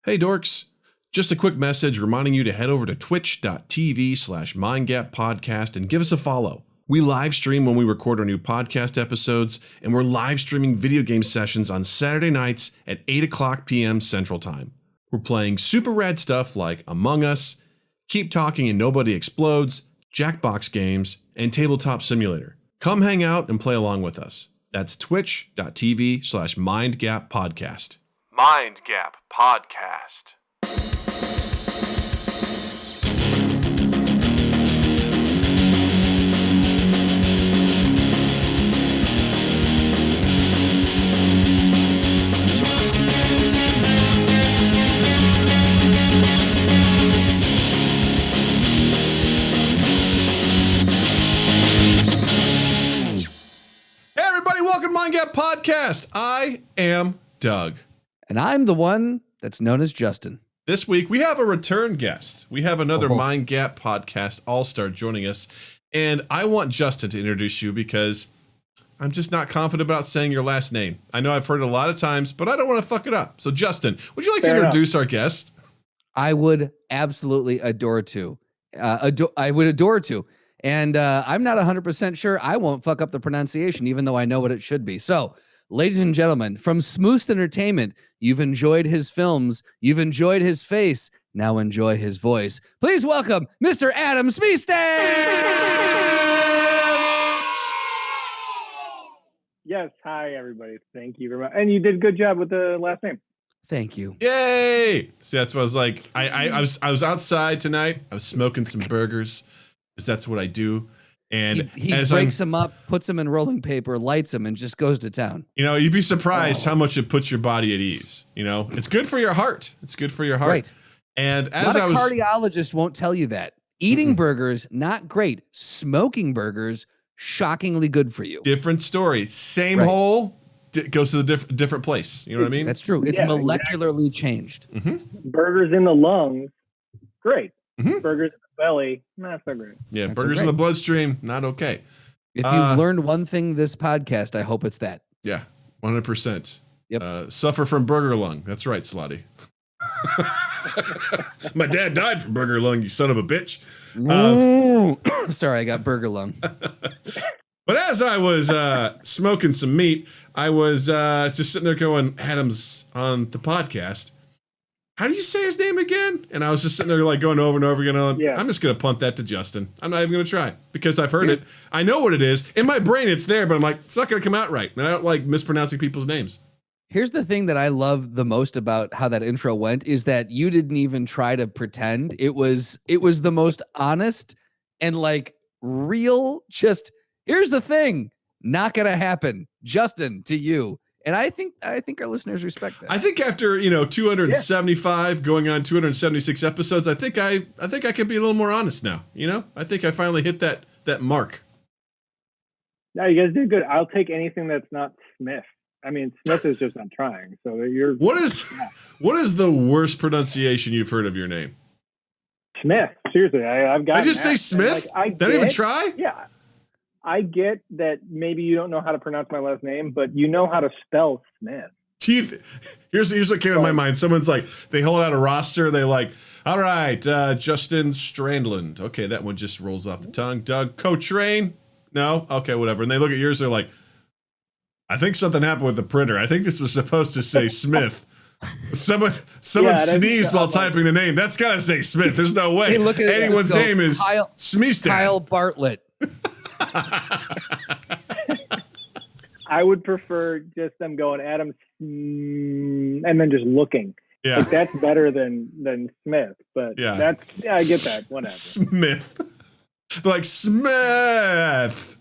Hey dorks, just a quick message reminding you to head over to twitch.tv/mindgappodcast and give us a follow. We live stream when we record our new podcast episodes, and we're live streaming video game sessions on Saturday nights at 8 o'clock p.m. Central Time. We're playing super rad stuff like Among Us, Keep Talking and Nobody Explodes, Jackbox games, and Tabletop Simulator. Come hang out and play along with us. That's twitch.tv/mindgappodcast. Mind Gap Podcast. Hey everybody, welcome to Mind Gap Podcast. I am Doug. And I'm the one that's known as Justin. This week, we have a return guest. We have another Mind Gap Podcast All-Star joining us. And I want Justin to introduce you because I'm just not confident about saying your last name. I know I've heard it a lot of times, but I don't want to fuck it up. So Justin, would you like to introduce our guest? I would absolutely adore to. I would adore to. And I'm not 100% sure I won't fuck up the pronunciation, even though I know what it should be. So, ladies and gentlemen, from Smoose Entertainment, you've enjoyed his films, you've enjoyed his face, now enjoy his voice. Please welcome Mr. Adam Smestad! Yes, hi everybody. Thank you very much. And you did a good job with the last name. Thank you. Yay! See, that's what I was like. I was outside tonight. I was smoking some burgers, because that's what I do. And he breaks them up, puts them in rolling paper, lights them, and just goes to town. You know, you'd be surprised how much it puts your body at ease. You know, it's good for your heart. It's good for your heart. Right. And as a cardiologist won't tell you that. Eating burgers, not great. Smoking burgers, shockingly good for you. Different story. Same hole, goes to the different place. You know what I mean? That's true. It's molecularly changed. Burgers in the lungs, great. Burgers in the belly, not so great. Yeah, burgers in the bloodstream, not okay. If you've learned one thing this podcast, I hope it's that. Yeah, 100%. Yep. Suffer from burger lung. That's right, Slotty. My dad died from burger lung, you son of a bitch. Sorry, I got burger lung. But as I was smoking some meat, I was just sitting there going, Adam's on the podcast. How do you say his name again? And I was just sitting there like going over and over again. I'm just going to punt that to Justin. I'm not even going to try because I've heard it. I know what it is. In my brain, it's there, but I'm like, it's not going to come out right. And I don't like mispronouncing people's names. Here's the thing that I love the most about how that intro went is that you didn't even try to pretend. It was the most honest and like real, just here's the thing, not going to happen. Justin, to you. And I think our listeners respect that. I think after 275 going on 276 episodes, I think I can be a little more honest now. You know, I think I finally hit that mark. No, you guys did good. I'll take anything that's not Smith. I mean, Smith is just not trying. So you're. What is the worst pronunciation you've heard of your name? Smith. Seriously, I've got. I just say Smith. Don't even try. Yeah. I get that maybe you don't know how to pronounce my last name, but you know how to spell Smith. Here's what came in my mind. Someone's like, they hold out a roster. They like, all right, Justin Strandland. Okay, that one just rolls off the tongue. Doug Cotrain. No? Okay, whatever. And they look at yours. They're like, I think something happened with the printer. I think this was supposed to say Smith. Someone sneezed while typing the name. That's got to say Smith. There's no way. Anyone's name is Smestad. Kyle Bartlett. I would prefer just them going Adam and then just looking. Yeah, like that's better than Smith. But I get that. Whatever. Smith, like Smith.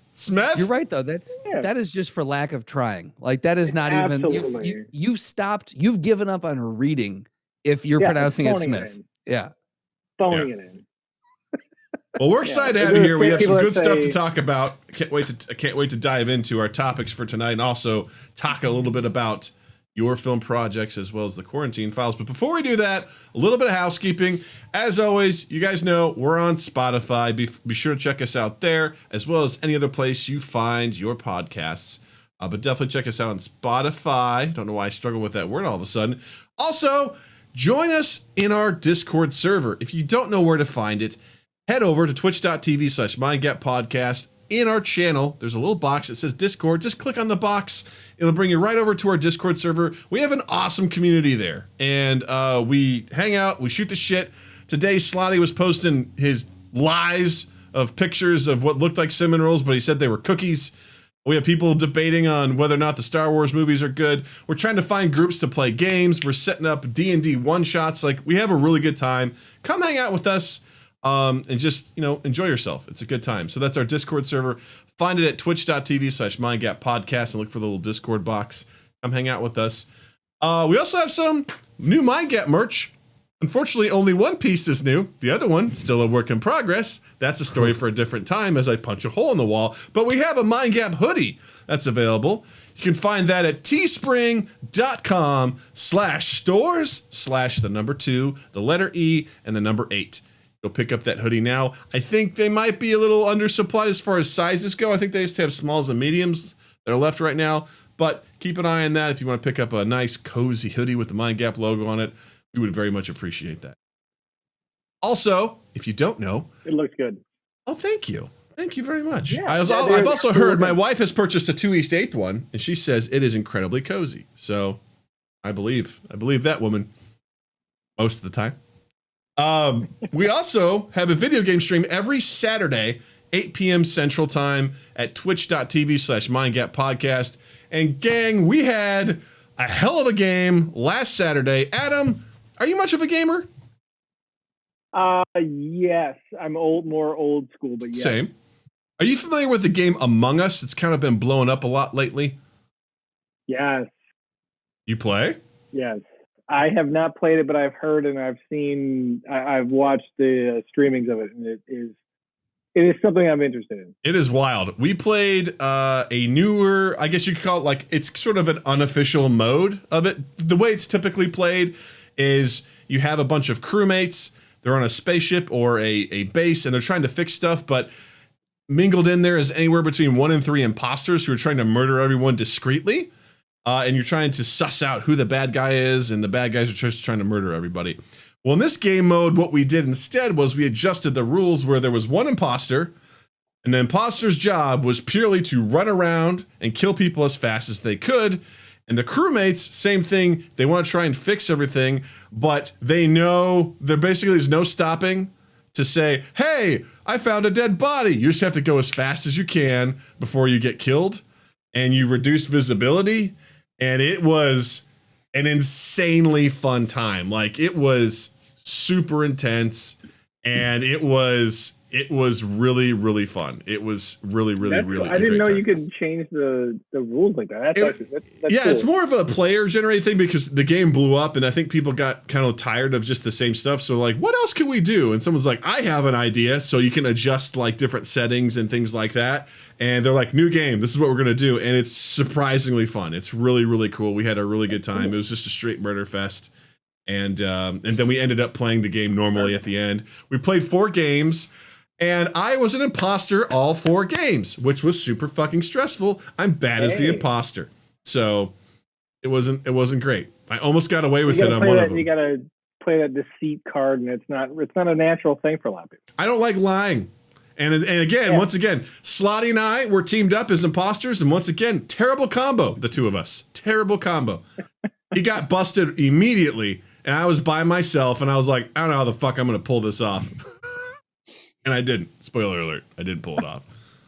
You're right though. That is just for lack of trying. Like that is not even. You've stopped. You've given up on reading if you're pronouncing it Smith. Phoning it in. Well, we're excited to have you here. We have some good stuff to talk about. I can't wait to dive into our topics for tonight and also talk a little bit about your film projects as well as the quarantine files. But before we do that, a little bit of housekeeping. As always, you guys know we're on Spotify. Be sure to check us out there as well as any other place you find your podcasts. But definitely check us out on Spotify. Don't know why I struggle with that word all of a sudden. Also, join us in our Discord server. If you don't know where to find it, head over to twitch.tv/mindgappodcast. In our channel, there's a little box that says Discord. Just click on the box. It'll bring you right over to our Discord server. We have an awesome community there. And we hang out. We shoot the shit. Today, Slotty was posting his lies of pictures of what looked like cinnamon rolls, but he said they were cookies. We have people debating on whether or not the Star Wars movies are good. We're trying to find groups to play games. We're setting up D&D one-shots. Like, we have a really good time. Come hang out with us. And just, enjoy yourself. It's a good time. So that's our Discord server. Find it at twitch.tv/mindgappodcast and look for the little Discord box. Come hang out with us. We also have some new Mindgap merch. Unfortunately, only one piece is new. The other one, still a work in progress. That's a story for a different time as I punch a hole in the wall. But we have a Mindgap hoodie that's available. You can find that at teespring.com/stores/2, the letter E, and the number 8. Go pick up that hoodie now. I think they might be a little undersupplied as far as sizes go. I think they just have smalls and mediums that are left right now. But keep an eye on that if you want to pick up a nice, cozy hoodie with the Mindgap logo on it. We would very much appreciate that. Also, if you don't know... It looks good. Oh, thank you. Thank you very much. Yeah, I've also heard my wife has purchased a 2 East 8th one, and she says it is incredibly cozy. So I believe that woman most of the time. We also have a video game stream every Saturday, 8 p.m. Central Time at twitch.tv/mindgappodcast. And gang, we had a hell of a game last Saturday. Adam, are you much of a gamer? Yes. I'm more old school, but yes. Same. Are you familiar with the game Among Us? It's kind of been blowing up a lot lately. Yes. You play? Yes. I have not played it, but I've heard and I've seen, I've watched the streamings of it, and it is something I'm interested in. It is wild. We played a newer, I guess you could call it, like, it's sort of an unofficial mode of it. The way it's typically played is you have a bunch of crewmates, they're on a spaceship or a base, and they're trying to fix stuff, but mingled in there is anywhere between 1 and 3 imposters who are trying to murder everyone discreetly. And you're trying to suss out who the bad guy is, and the bad guys are just trying to murder everybody. Well, in this game mode, what we did instead was we adjusted the rules where there was one imposter, and the imposter's job was purely to run around and kill people as fast as they could. And the crewmates, same thing. They want to try and fix everything, but they know there's no stopping to say, hey, I found a dead body. You just have to go as fast as you can before you get killed, and you reduce visibility. And it was an insanely fun time. Like, it was super intense, and it was really, really fun. It was really cool. I didn't know you could change the rules like that. That's yeah, cool. It's more of a player generated thing because the game blew up, and I think people got kind of tired of just the same stuff. So like, what else can we do? And someone's like, I have an idea. So you can adjust like different settings and things like that. And they're like, new game, this is what we're going to do. And it's surprisingly fun. It's really, really cool. We had a really good time. It was just a straight murder fest. And then we ended up playing the game normally at the end. We played 4 games, and I was an imposter all 4 games, which was super fucking stressful. I'm bad as the imposter. So it wasn't great. I almost got away with it on one of them. You got to play that deceit card, and it's not a natural thing for a lot of people. I don't like lying. And again, once again, Slotty and I were teamed up as imposters, and once again, terrible combo, the two of us. Terrible combo. He got busted immediately, and I was by myself, and I was like, I don't know how the fuck I'm going to pull this off. And I didn't. Spoiler alert. I didn't pull it off.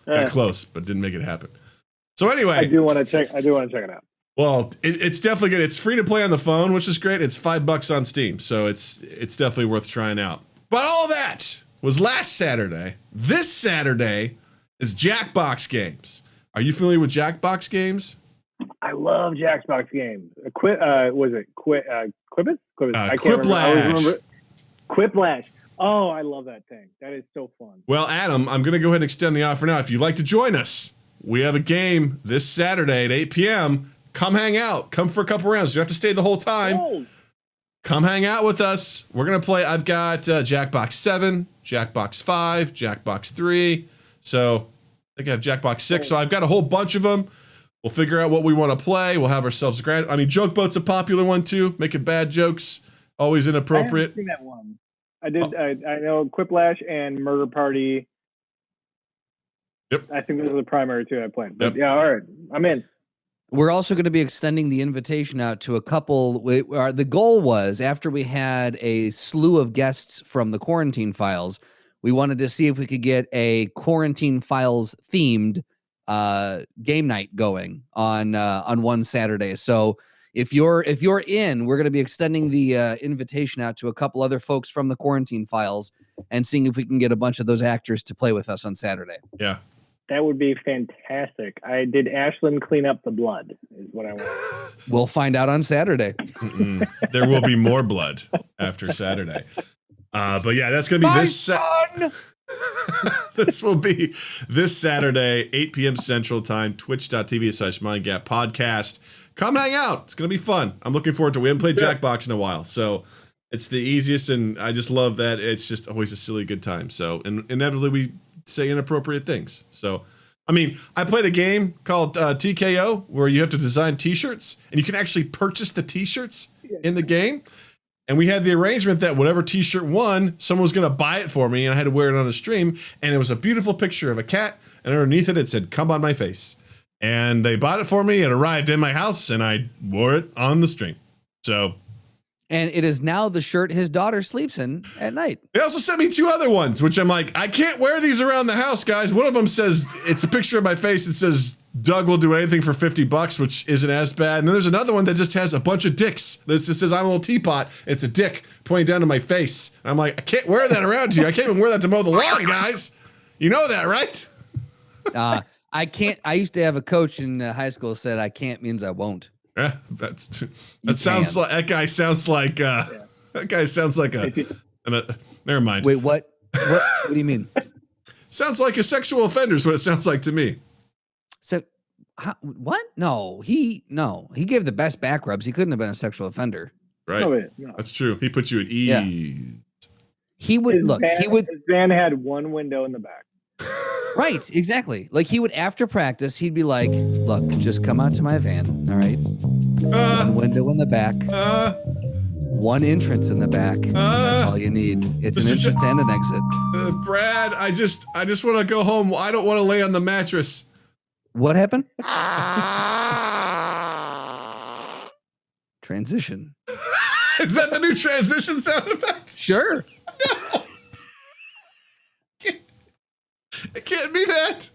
Got close, but didn't make it happen. So anyway. I do want to check it out. Well, it's definitely good. It's free to play on the phone, which is great. It's $5 on Steam, so it's definitely worth trying out. But all that was last Saturday. This Saturday is Jackbox Games. Are you familiar with Jackbox Games? I love Jackbox Games. Was it Quibbit? I can't Quiplash. Quiplash. Oh, I love that thing. That is so fun. Well, Adam, I'm going to go ahead and extend the offer now. If you'd like to join us, we have a game this Saturday at 8 p.m. Come hang out. Come for a couple rounds. You don't have to stay the whole time. Oh. Come hang out with us. We're going to play. I've got Jackbox 7, Jackbox 5, Jackbox 3. So I think I have Jackbox 6. So I've got a whole bunch of them. We'll figure out what we want to play. We'll have ourselves a grand. I mean, Joke Boat's a popular one too. Making bad jokes. Always inappropriate. I haven't seen that one. I did. I know Quiplash and Murder Party. Yep. I think those are the primary two I played. But Yep. yeah, all right. I'm in. We're also going to be extending the invitation out to a couple. The goal was, after we had a slew of guests from the Quarantine Files, we wanted to see if we could get a Quarantine Files themed game night going on one Saturday. So if you're in, we're going to be extending the invitation out to a couple other folks from the Quarantine Files and seeing if we can get a bunch of those actors to play with us on Saturday. Yeah. That would be fantastic. I did Ashland clean up the blood is what I want. We'll find out on Saturday. There will be more blood after Saturday. But yeah, that's going to be this will be this Saturday, 8 p.m. Central Time, twitch.tv/MindGapPodcast. Come hang out. It's going to be fun. I'm looking forward to it. We haven't played Jackbox in a while, so it's the easiest, and I just love that it's just always a silly good time. So inevitably we say inappropriate things. So, I mean, I played a game called TKO where you have to design t-shirts, and you can actually purchase the t-shirts in the game. And we had the arrangement that whatever t-shirt won, someone was going to buy it for me, and I had to wear it on the stream. And it was a beautiful picture of a cat, and underneath it said, "Come on my face." And they bought it for me. It arrived in my house, and I wore it on the stream. So... And it is now the shirt his daughter sleeps in at night. They also sent me 2 other ones, which I'm like, I can't wear these around the house, guys. One of them says, it's a picture of my face. It says, "Doug will do anything for $50, which isn't as bad. And then there's another one that just has a bunch of dicks. That just says, "I'm a little teapot." It's a dick pointing down to my face. I'm like, I can't wear that around you. I can't even wear that to mow the lawn, guys. You know that, right? I can't. I used to have a coach in high school said, "I can't" means I won't. Yeah, sounds like that guy sounds like never mind. Wait, what do you mean? Sounds like a sexual offender is what it sounds like to me. So what? No, he gave the best back rubs. He couldn't have been a sexual offender. Right. No. That's true. He put you at ease. Yeah. He would His van had one window in the back. Right, exactly. Like he would, after practice, he'd be like, "Look, just come out to my van, all right? One window in the back, one entrance in the back. That's all you need. It's an entrance and an exit." Brad, I just want to go home. I don't want to lay on the mattress. What happened? Transition. Is that the new transition sound effect? Sure. No. It can't be that.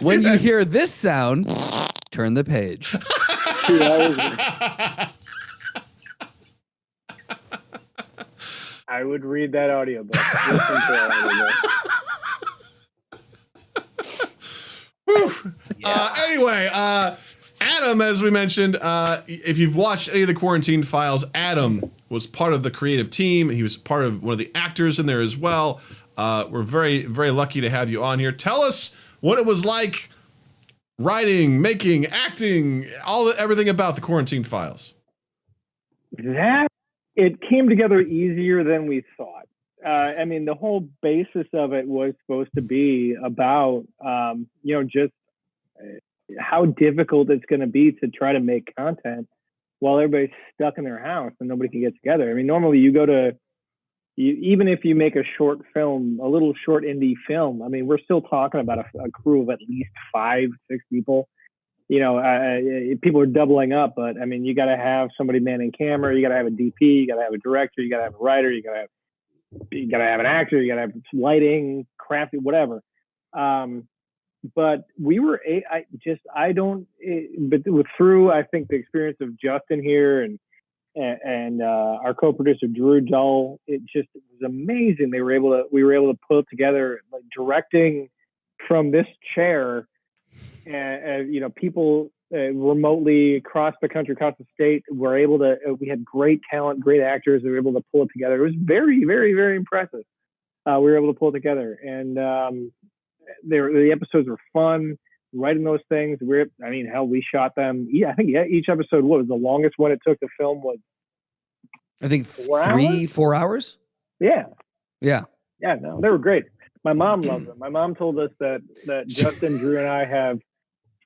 When you hear this sound, turn the page. I would read that audiobook. Anyway, Adam, as we mentioned, if you've watched any of the Quarantine Files, Adam was part of the creative team. He was part of one of the actors in there as well. We're very, very lucky to have you on here. Tell us what it was like writing, making, acting, everything about the Quarantine Files. That it came together easier than we thought. I mean, the whole basis of it was supposed to be about, just how difficult it's going to be to try to make content while everybody's stuck in their house and nobody can get together. I mean, normally even if you make a short film, a little short indie film, I mean, we're still talking about a crew of at least 5-6 people. People are doubling up, but I mean, you got to have somebody manning camera, you got to have a DP, you got to have a director, you got to have a writer, you got to have an actor, you got to have lighting, crafty, whatever. But we were, through, I think, the experience of Justin here and our co-producer Drew Dull, it was amazing. We were able to pull together, like, directing from this chair, and people remotely across the country, across the state, were able to. We had great talent, great actors. We were able to pull it together. It was very, very, very impressive. We were able to pull it together, and the episodes were fun. Writing those things, we shot them. Yeah, I think each episode, what was the longest one it took to film was? I think 4 hours. Yeah. No, they were great. My mom loved them. My mom told us that Justin, Drew, and I have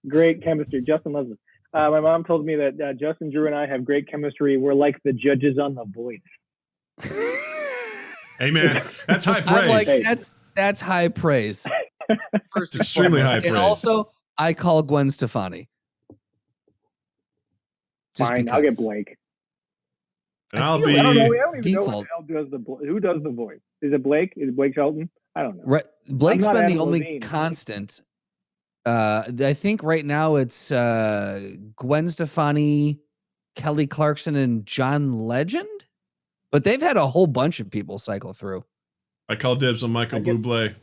great chemistry. Justin loves us. My mom told me that Justin, Drew, and I have great chemistry. We're like the judges on The Voice. Hey man, that's high I'm like, praise. that's high praise. It's extremely high praise. And also, I call Gwen Stefani. Just Fine, because. I'll get Blake. And I'll I don't know. I don't even default. know who does the voice. Is it Blake? Is it Blake Shelton? I don't know. Right, Blake's I'm not been the Adam only Levine. constant. I think right now it's Gwen Stefani, Kelly Clarkson, and John Legend. But they've had a whole bunch of people cycle through. I call dibs on Michael Bublé.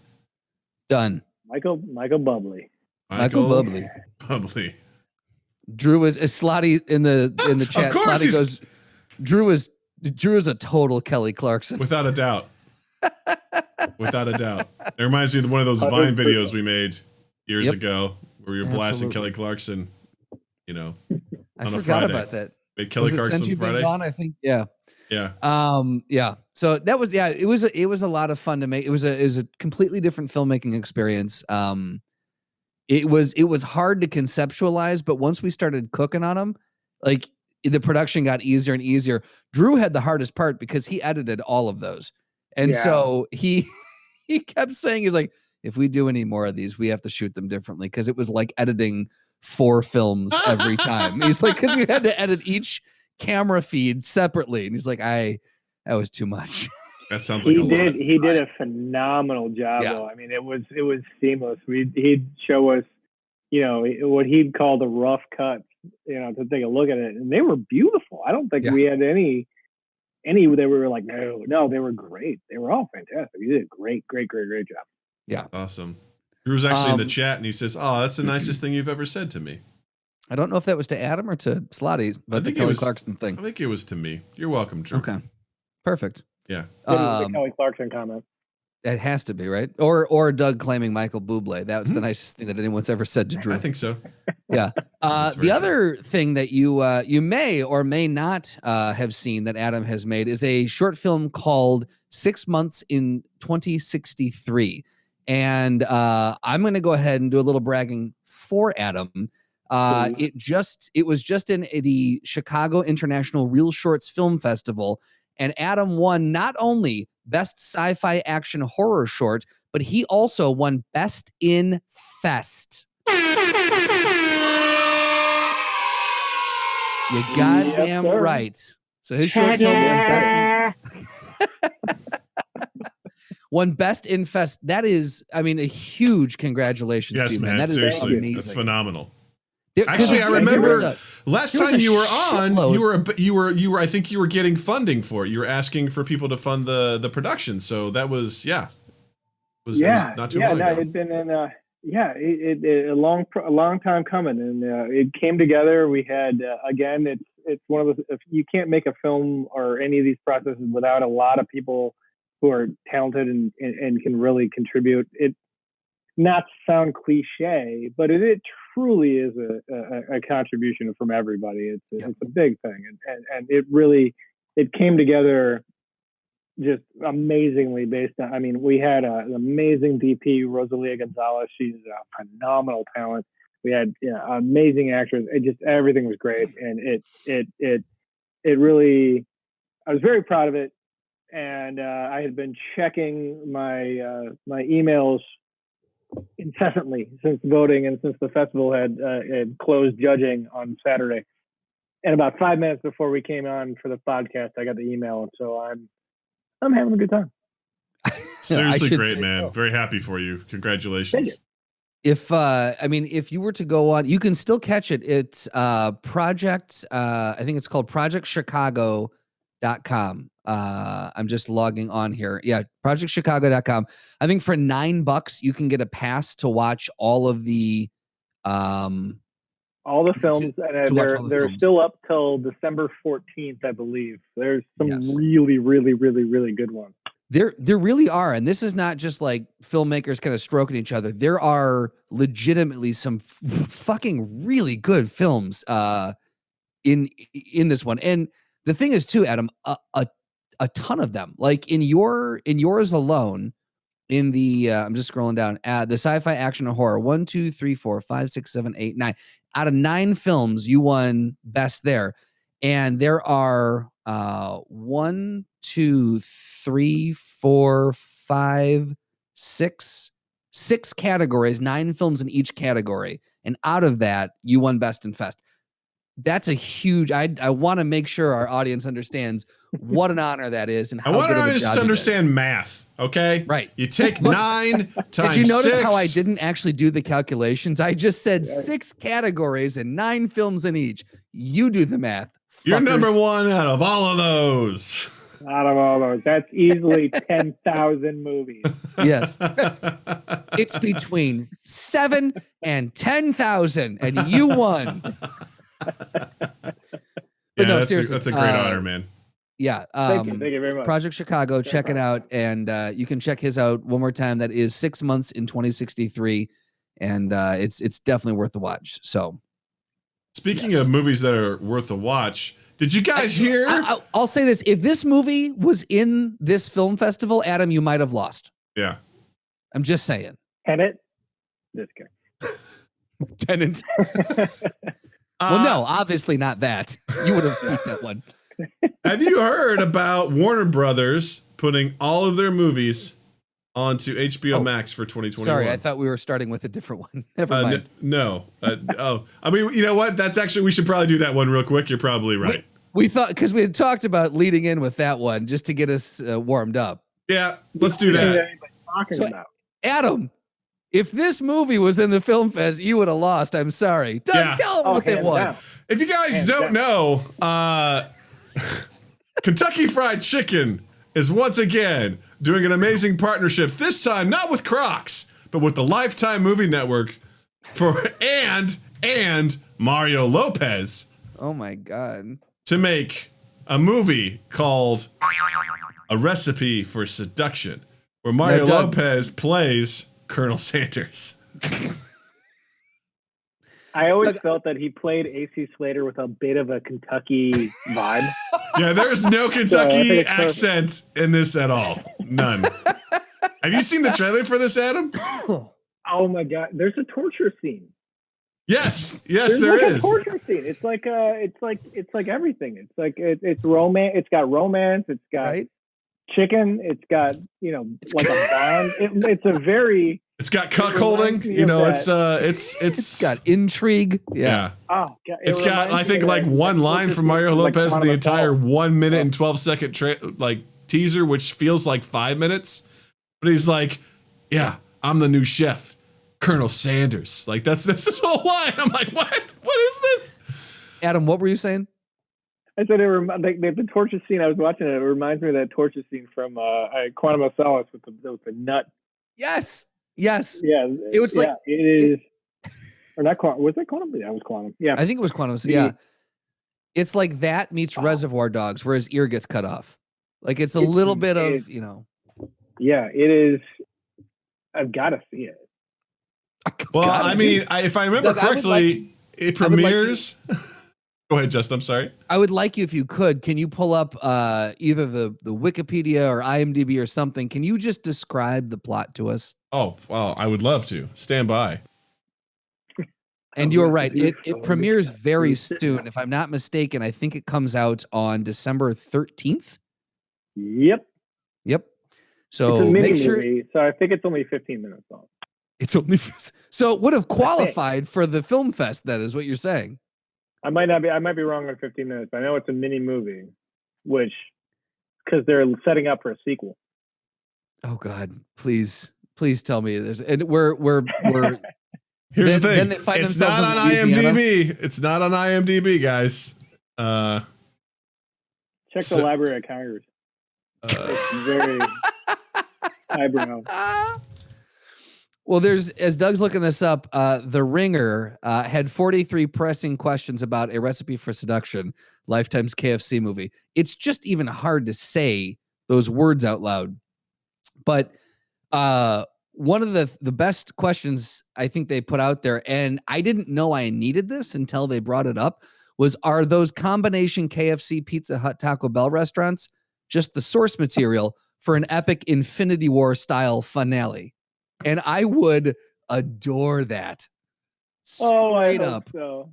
Done. Michael Bublé. Michael Bublé. Bublé. Drew is Slotty in the chat. Of course Slotty goes. Drew is a total Kelly Clarkson. Without a doubt. Without a doubt. It reminds me of one of those Vine videos we made years ago where you're blasting Kelly Clarkson, you know, I on a forgot Friday. about that. Made Kelly Clarkson Fridays. Gone, I think. Yeah. Yeah. Yeah. So that was, it was a lot of fun to make. It was a completely different filmmaking experience. It was hard to conceptualize, but once we started cooking on them, like the production got easier and easier. Drew had the hardest part because he edited all of those. And so he kept saying, he's like, if we do any more of these, we have to shoot them differently. Cause it was like editing 4 films every time. He's like, cause you had to edit each camera feed separately. And he's like, that was too much. That sounds like He did a phenomenal job though. I mean, it was seamless. He'd show us, you know, what he'd call the rough cuts, you know, to take a look at it. And they were beautiful. I don't think we had any that we were like, no, they were great. They were all fantastic. You did a great job. Yeah. Awesome. Drew's actually in the chat and he says, "Oh, that's the nicest thing you've ever said to me." I don't know if that was to Adam or to Slotty, but the Kelly Clarkson thing. I think it was to me. You're welcome, Drew. Okay. Perfect. Yeah. The Kelly Clarkson comment. It has to be, right? Or Doug claiming Michael Bublé. That was the nicest thing that anyone's ever said to Drew. I think so. Yeah. The other thing that you may or may not have seen that Adam has made is a short film called 6 Months in 2063. And I'm going to go ahead and do a little bragging for Adam. It was just in the Chicago International Real Shorts Film Festival. And Adam won not only Best Sci-Fi Action Horror Short, but he also won Best in Fest. You goddamn right. So his short film won Best in Fest. That is, I mean, a huge congratulations to you, man. That is amazing. That's phenomenal. Actually, I remember last time you were on, you were I think you were getting funding for it. You were asking for people to fund the production. So that was it was not too long ago. It'd been in a long time coming, and it came together. We had again, it's one of those, if you can't make a film or any of these processes without a lot of people who are talented and can really contribute. It not to sound cliche, but it truly is a contribution from everybody. It's a big thing, and it came together just amazingly based on. I mean, we had an amazing DP, Rosalia Gonzalez. She's a phenomenal talent. We had amazing actors. Everything was great, and it really. I was very proud of it, and I had been checking my emails incessantly since voting and since the festival had closed judging on Saturday. And about 5 minutes before we came on for the podcast, I got the email, and so I'm having a good time. Seriously great, man. Very happy for you. Congratulations. Thank you. If you were to go on, you can still catch it. It's Project, I think it's called projectchicago.com. I'm just logging on here. Yeah, projectchicago.com. I think for $9 you can get a pass to watch all of the films, and they're still up till December 14th, I believe. There's some really, really, really, really good ones. There really are, and this is not just like filmmakers kind of stroking each other. There are legitimately some fucking really good films in this one. And the thing is too, Adam, a ton of them. Like in yours alone, in the I'm just scrolling down, the sci-fi action and horror 1, 2, 3, 4, 5, 6, 7, 8, 9. Out of 9 films, you won best there. And there are 1, two, three, four, five, six categories, 9 films in each category. And out of that, you won Best in Fest. That's a huge, I want to make sure our audience understands what an honor that is and how I want good of a to job just you understand math, okay? Right. You take 9 times Did you notice 6. how I didn't actually do the calculations? I just said 6 categories and 9 films in each. You do the math. You're fuckers. number 1 out of all of those. Out of all those, that's easily 10,000 movies. Yes. It's between 7 and 10,000, and you won. But no, seriously, that's a great honor, man. Yeah. Thank you very much. Project Chicago, check it out. And you can check his out one more time. That is 6 months in 2063. And it's definitely worth the watch. So Speaking of movies that are worth a watch, did you guys hear? I'll say this. If this movie was in this film festival, Adam, you might have lost. Yeah. I'm just saying. Tenet? This guy. Tenet. Well, no, obviously not that. You would have beat that one. Have you heard about Warner Brothers putting all of their movies onto HBO Max for 2021? Sorry, I thought we were starting with a different one. Never mind. No. I mean, you know what? That's actually, we should probably do that one real quick. You're probably right. We thought, because we had talked about leading in with that one just to get us warmed up. Yeah, let's do that. Talking about. Adam, if this movie was in the film fest, you would have lost. I'm sorry. Doug, tell them what they won. Down. If you guys don't know, Kentucky Fried Chicken is once again doing an amazing partnership, this time not with Crocs, but with the Lifetime Movie Network and Mario Lopez. Oh my God. To make a movie called A Recipe for Seduction, where Mario Lopez plays Colonel Sanders. I always felt that he played AC Slater with a bit of a Kentucky vibe. Yeah, there's no Kentucky accent in this at all. None. Have you seen the trailer for this, Adam? Oh my God. There's a torture scene. Yes, There's there like is. A torture scene. It's like everything. It's like it's romance. It's got romance. It's got chicken. It's got like a bond. It's a very. It's got cuckolding. It's got intrigue. Yeah. Oh God. It's got I think like one line from Mario Lopez in the entire 1 minute and 12-second teaser, which feels like 5 minutes. But he's like, "Yeah, I'm the new chef." Colonel Sanders. Like that's his whole line. I'm like, what? What is this? Adam, what were you saying? I said the torture scene I was watching. It reminds me of that torture scene from Quantum of Solace with the nut. Yes. Yeah. It was like it is. Or not Quantum. Was it Quantum? Yeah, it was Quantum. Yeah. I think it was Quantum. Yeah. It's like that meets Reservoir Dogs, where his ear gets cut off. Like it's a little bit of. Yeah, it is. I've got to see it. Well, I mean, if I remember correctly, it premieres. Go ahead, Justin. I'm sorry. I would like you, if you could, can you pull up either the Wikipedia or IMDb or something? Can you just describe the plot to us? Oh, well, I would love to. Stand by. And you're right. It premieres very soon. If I'm not mistaken, I think it comes out on December 13th. Yep. So it's a mini make sure. Movie, so I think it's only 15 minutes long. It's only so it would have qualified for the film fest. That is what you're saying. I might not be. I might be wrong on 15 minutes. I know it's a mini movie, which because they're setting up for a sequel. Oh God! Please tell me there's and we're. Here's the thing. Then they find it's not on IMDb. It's not on IMDb, guys. Check the Library of Congress. It's very eyebrow. Well, as Doug's looking this up, The Ringer had 43 pressing questions about A Recipe for Seduction, Lifetime's KFC movie. It's just even hard to say those words out loud. But one of the best questions I think they put out there, and I didn't know I needed this until they brought it up, was, are those combination KFC, Pizza Hut, Taco Bell restaurants just the source material for an epic Infinity War style finale? And I would adore that. Straight up. So.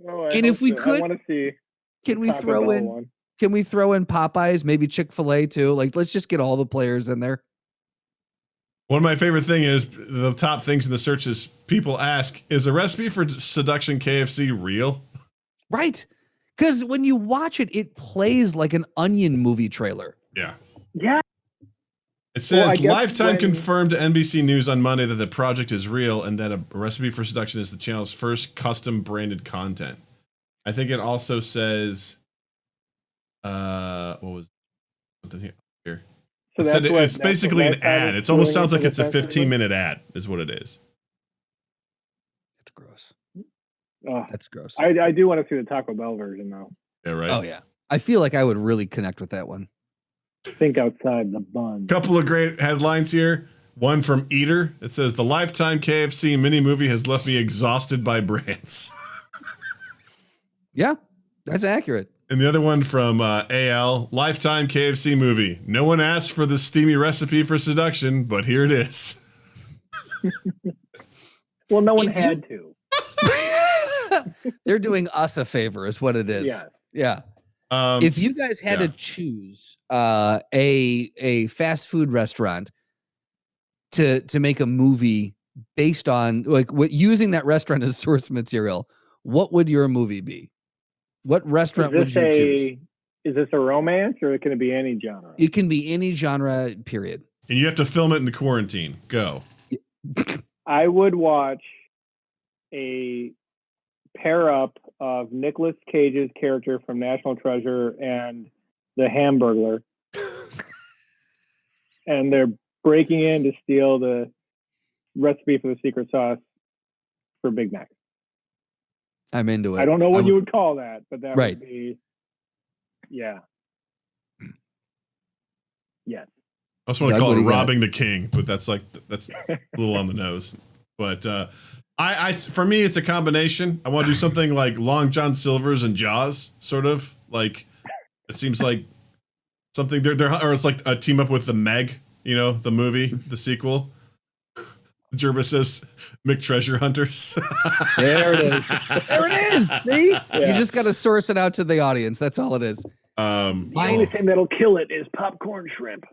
And if we could, I want to see. can we throw in? Can we throw in Popeyes, maybe Chick-fil-A too? Like, let's just get all the players in there. One of my favorite thing is the top things in the searches people ask, is a recipe for Seduction KFC real? Right. Because when you watch it, it plays like an Onion movie trailer. Yeah. Yeah. It says Well, Lifetime confirmed to NBC News on Monday that the project is real and that a recipe for Seduction is the channel's first custom branded content. I think it also says, what was something here? So It's basically an ad. It almost sounds like it's a 15-minute ad, is what it is. That's gross. Oh, That's gross. I do want to see the Taco Bell version though. Yeah, right. Oh yeah. I feel like I would really connect with that one. Think outside the bun. Couple of great headlines here. One from Eater. It says the Lifetime KFC mini movie has left me exhausted by brands. Yeah, that's accurate. And the other one from AL, Lifetime KFC movie. No one asked for the steamy recipe for Seduction, but here it is. Well, no one had to. They're doing us a favor, is what it is. Yeah. Yeah. If you guys had to choose a fast food restaurant to make a movie based on using that restaurant as source material, what would your movie be? What restaurant would you choose? Is this a romance or can it be any genre? It can be any genre, period. And you have to film it in the quarantine. Go. I would watch a pair up of Nicolas Cage's character from National Treasure and the Hamburglar. And they're breaking in to steal the recipe for the secret sauce for Big Mac. I'm into it. I don't know what you would call that, but that Right. would be, yeah. Yes. I also want to Doug, call what it do you got? robbing the king, but that's a little on the nose. But I for me, it's a combination. I want to do something like Long John Silver's and Jaws, sort of like. It seems like something or it's like a team up with the Meg, the movie, the sequel. Jervis says McTreasure Hunters. There it is. There it is. See? Yeah. You just got to source it out to the audience. That's all it is. The only thing that'll kill it is popcorn shrimp.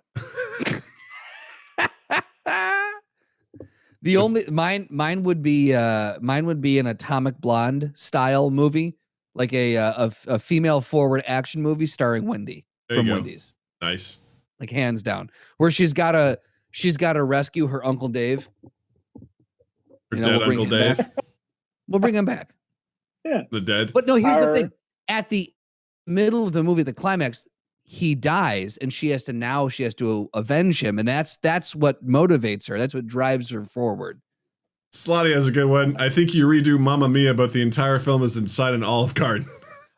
The only mine would be an Atomic Blonde style movie, like a female forward action movie starring Wendy from Wendy's. Nice. Like hands down. Where she's got to rescue her Uncle Dave. Dead Uncle Dave. We'll bring him back. Yeah. The dead. But no, here's the thing. At the middle of the movie, the climax, he dies and she has to avenge him. And that's what motivates her. That's what drives her forward. Slotty has a good one. I think you redo Mamma Mia, but the entire film is inside an Olive Garden.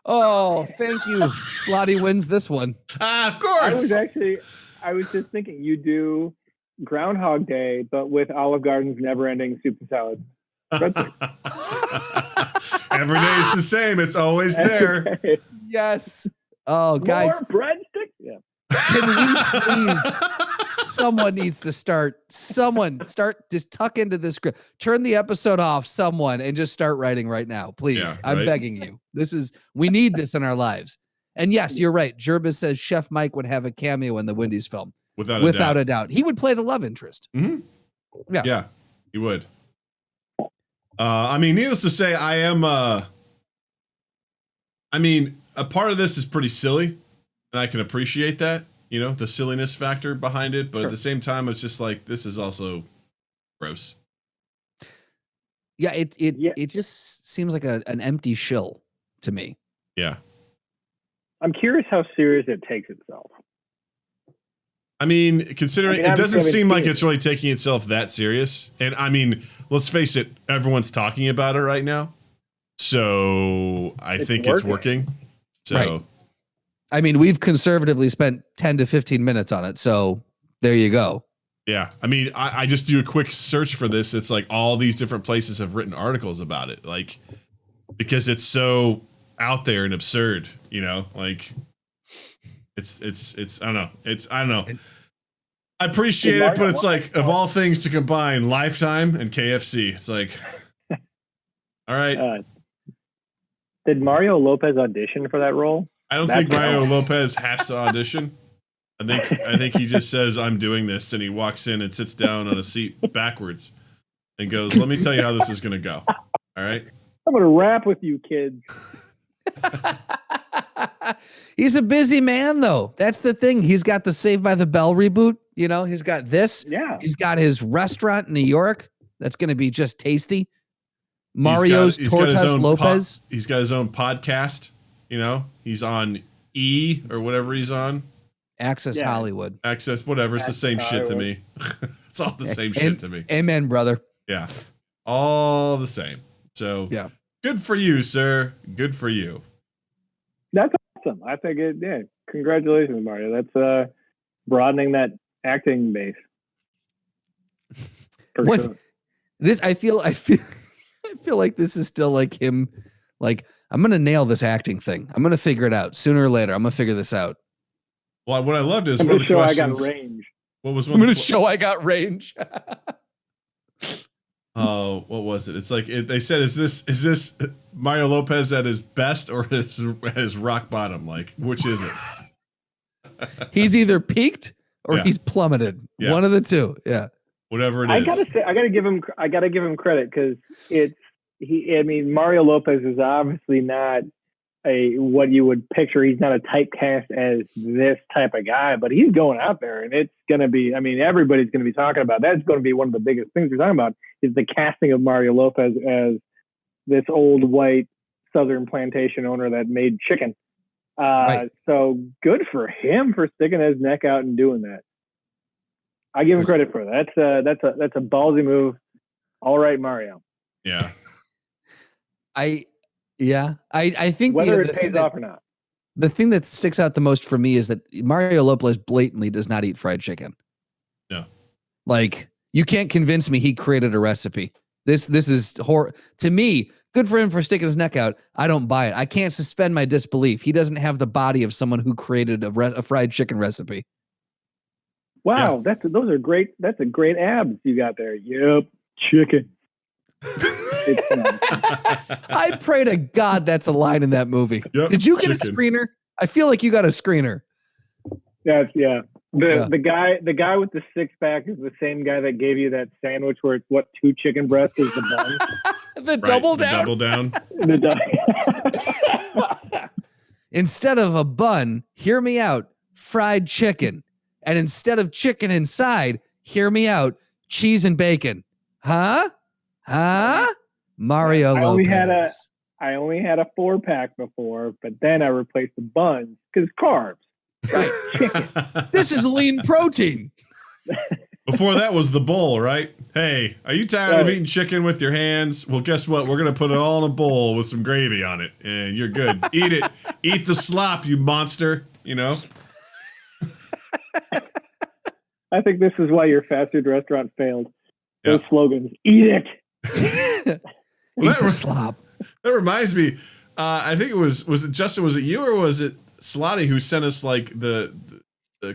Oh, thank you. Slotty wins this one. Of course. I was just thinking you do Groundhog Day, but with Olive Garden's never-ending soup and salad. Every day is the same. It's always there. Yes. Oh, guys. More breadsticks? Yeah. Can we please? Someone needs to start. Just tuck into this script. Turn the episode off, someone, and just start writing right now, please. Yeah, I'm right? begging you. We need this in our lives. And yes, you're right. Jervis says Chef Mike would have a cameo in the Wendy's film. Without a doubt. He would play the love interest. Mm-hmm. Yeah, he would. Needless to say, I am. A part of this is pretty silly, and I can appreciate that. The silliness factor behind it, but at the same time, it's just like this is also gross. Yeah, it just seems like an empty shill to me. Yeah. I'm curious how serious it takes itself. Considering it doesn't seem like it's really taking itself that serious. And let's face it, everyone's talking about it right now. So I think it's working. So, right. We've conservatively spent 10 to 15 minutes on it. So there you go. Yeah. I just do a quick search for this. It's like all these different places have written articles about it. Like, because it's so out there and absurd, it's I don't know. I appreciate it, but it's like of all things to combine Lifetime and KFC. It's like, all right. Did Mario Lopez audition for that role? I don't think Mario Lopez has to audition. I think he just says, "I'm doing this," and he walks in and sits down on a seat backwards and goes, "Let me tell you how this is going to go." All right. I'm going to rap with you kids. He's a busy man, though. That's the thing. He's got the Saved by the Bell reboot. You know, he's got this. Yeah. He's got his restaurant in New York. That's going to be just tasty. Mario's Tortas Lopez. He's got his own podcast. You know, he's on E or whatever he's on. Access Hollywood. Access, whatever. It's the same shit to me. It's all the same shit to me. Amen, brother. Yeah. All the same. So, good for you, sir. Good for you. That's awesome. I think congratulations, Mario. That's broadening that acting base. Sure. I feel like this is still like him. Like, I'm going to nail this acting thing. I'm going to figure it out sooner or later. I'm going to figure this out. Well, what I loved is I'm one of the show questions. I got range. What was one? I'm going to show I got range. Oh, what was it? It's like they said, is this Mario Lopez at his best or at his rock bottom? Like, which is it? He's either peaked or he's plummeted. Yeah. One of the two. Yeah. Whatever it is. I gotta give him credit because Mario Lopez is obviously not what you would picture. He's not a typecast as this type of guy, but he's going out there and it's going to be, everybody's going to be talking about. That's going to be one of the biggest things we're talking about is the casting of Mario Lopez as this old white Southern plantation owner that made chicken. Right. So good for him for sticking his neck out and doing that. I give him credit for that. That's a ballsy move. All right, Mario. Yeah. I think whether it pays off or not. The thing that sticks out the most for me is that Mario Lopez blatantly does not eat fried chicken. No. Like, you can't convince me he created a recipe. This is to me, good for him for sticking his neck out. I don't buy it. I can't suspend my disbelief. He doesn't have the body of someone who created a fried chicken recipe. Wow, those are great. That's a great abs you got there. Yep, chicken. I pray to God that's a line in that movie. Yep, did you get a screener? I feel like you got a screener. Yeah. The guy with the six pack is the same guy that gave you that sandwich where it's 2 chicken breasts is the bun. The double down. Instead of a bun, hear me out, fried chicken. And instead of chicken inside, hear me out, cheese and bacon. Huh? Mario Lopez. I only had a 4-pack before, but then I replaced the buns because carbs. Right. Chicken. This is lean protein. Before that was the bowl, right? Hey, are you tired of eating chicken with your hands? Well, guess what? We're going to put it all in a bowl with some gravy on it, and you're good. Eat it. Eat the slop, you monster, you know? I think this is why your fast food restaurant failed. Those slogans. Eat it. Eat the slop. That reminds me. I think was it Justin? Was it you or was it Slotty who sent us like the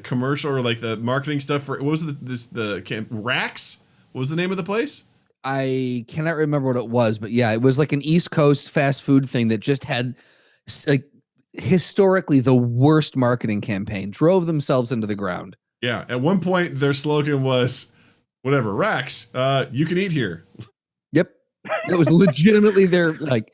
commercial or like the marketing stuff for? What was the camp Racks? What was the name of the place? I cannot remember what it was, but yeah, it was like an East Coast fast food thing that just had like historically the worst marketing campaign. Drove themselves into the ground. Yeah, at one point their slogan was, "Whatever Racks, you can eat here." Yep, that was legitimately their like.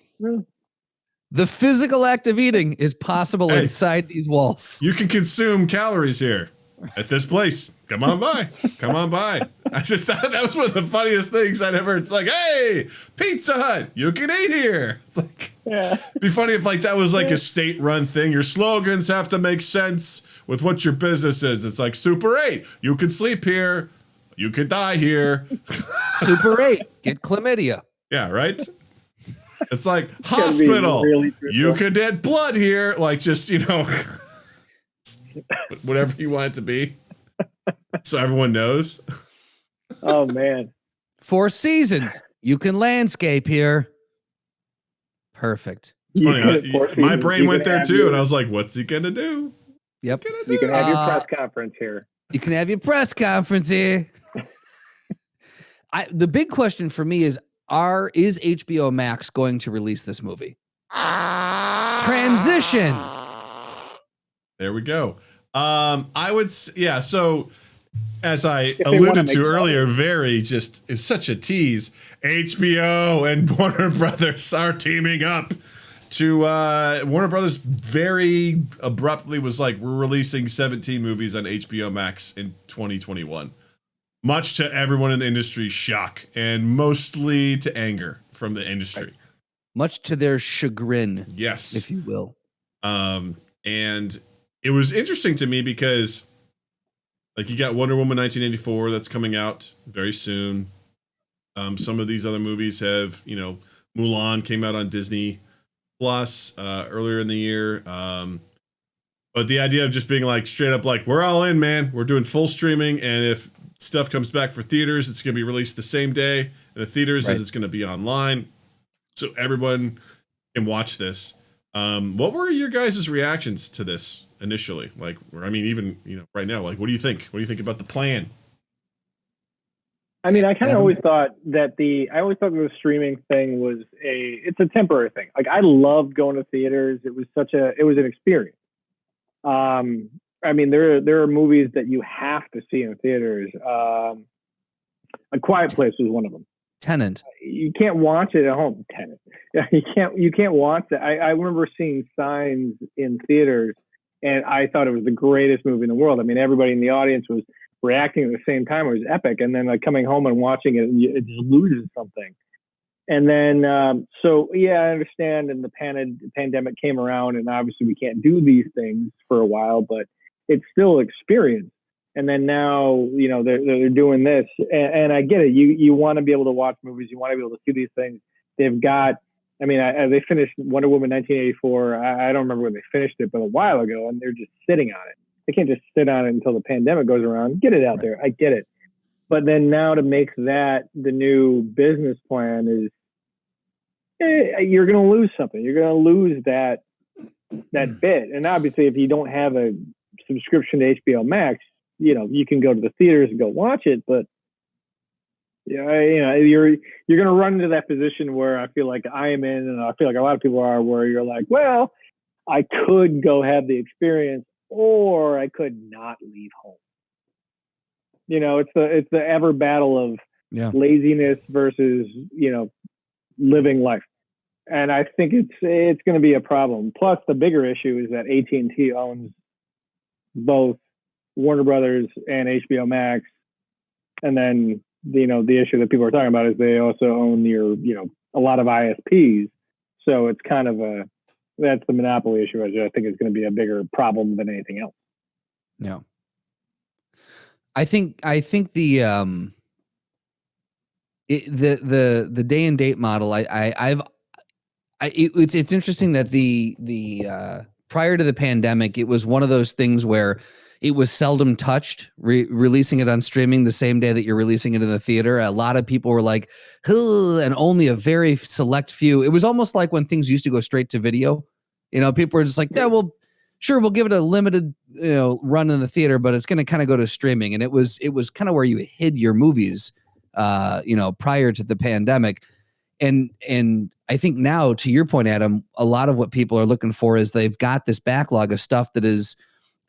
The physical act of eating is possible inside these walls. You can consume calories here at this place. Come on by. Come on by. I just thought that was one of the funniest things I'd ever. It's like, hey, Pizza Hut, you can eat here. It's like, it'd be funny if like that was like a state-run thing. Your slogans have to make sense with what your business is. It's like Super 8, you can sleep here, you could die here. Super 8, get chlamydia. Yeah, right. It's like hospital. Really you could get blood here, like just whatever you want it to be, so everyone knows. Oh man! 4 Seasons. You can landscape here. Perfect. It's funny. My brain went there too, and I was like, "What's he gonna do?" Yep. You can have your press conference here. You can have your press conference here. The big question for me is HBO Max going to release this movie? Transition. There we go. I would, yeah. So as I If they wanna alluded make to money. earlier, it's such a tease. HBO and Warner Brothers are teaming up to, Warner Brothers very abruptly was like, we're releasing 17 movies on HBO Max in 2021. Much to everyone in the industry's shock and mostly to anger from the industry. Right. Much to their chagrin, Yes. if you will. And it was interesting to me because, like, you got Wonder Woman 1984 that's coming out very soon. Some of these other movies have, Mulan came out on Disney Plus earlier in the year. But the idea of just being like straight up like, we're all in, man. We're doing full streaming, and if stuff comes back for theaters, it's going to be released the same day. And the theaters is it's going to be online, so everyone can watch this. What were your guys' reactions to this initially? Like, I mean, even right now, like, what do you think? What do you think about the plan? I mean, I kind of always thought that the streaming thing was it's a temporary thing. Like, I loved going to theaters. It was an experience. I mean, there are movies that you have to see in theaters. A Quiet Place was one of them. Tenant. You can't watch it at home. Tenant. Yeah, you can't watch it. I remember seeing Signs in theaters, and I thought it was the greatest movie in the world. I mean, everybody in the audience was reacting at the same time. It was epic. And then, like, coming home and watching it, it just loses something. And then, I understand. And the pandemic came around, and obviously we can't do these things for a while, but it's still experience. And then now, they're doing this, and I get it. You want to be able to watch movies. You want to be able to see these things. They've got, I mean, they finished Wonder Woman 1984. I don't remember when they finished it, but a while ago, and they're just sitting on it. They can't just sit on it until the pandemic goes around. Get it out there. I get it. But then now to make that the new business plan is, you're going to lose something. You're going to lose that bit. And obviously, if you don't have a subscription to HBO Max, you can go to the theaters and go watch it. But you're going to run into that position where I feel like I am in, and I feel like a lot of people are, where you're like, well, I could go have the experience, or I could not leave home. It's the ever battle of laziness versus living life. And I think it's going to be a problem. Plus, the bigger issue is that AT&T owns both Warner Brothers and HBO Max. And then, the issue that people are talking about is they also own a lot of ISPs. So it's kind of that's the monopoly issue. I think is going to be a bigger problem than anything else. Yeah. I think the day and date model, it's interesting that the prior to the pandemic, it was one of those things where it was seldom touched, releasing it on streaming the same day that you're releasing it in the theater. A lot of people were like, and only a very select few. It was almost like when things used to go straight to video. People were just like, yeah, well, sure, we'll give it a limited run in the theater, but it's going to kind of go to streaming. And it was kind of where you hid your movies, prior to the pandemic. And I think now, to your point, Adam, a lot of what people are looking for is they've got this backlog of stuff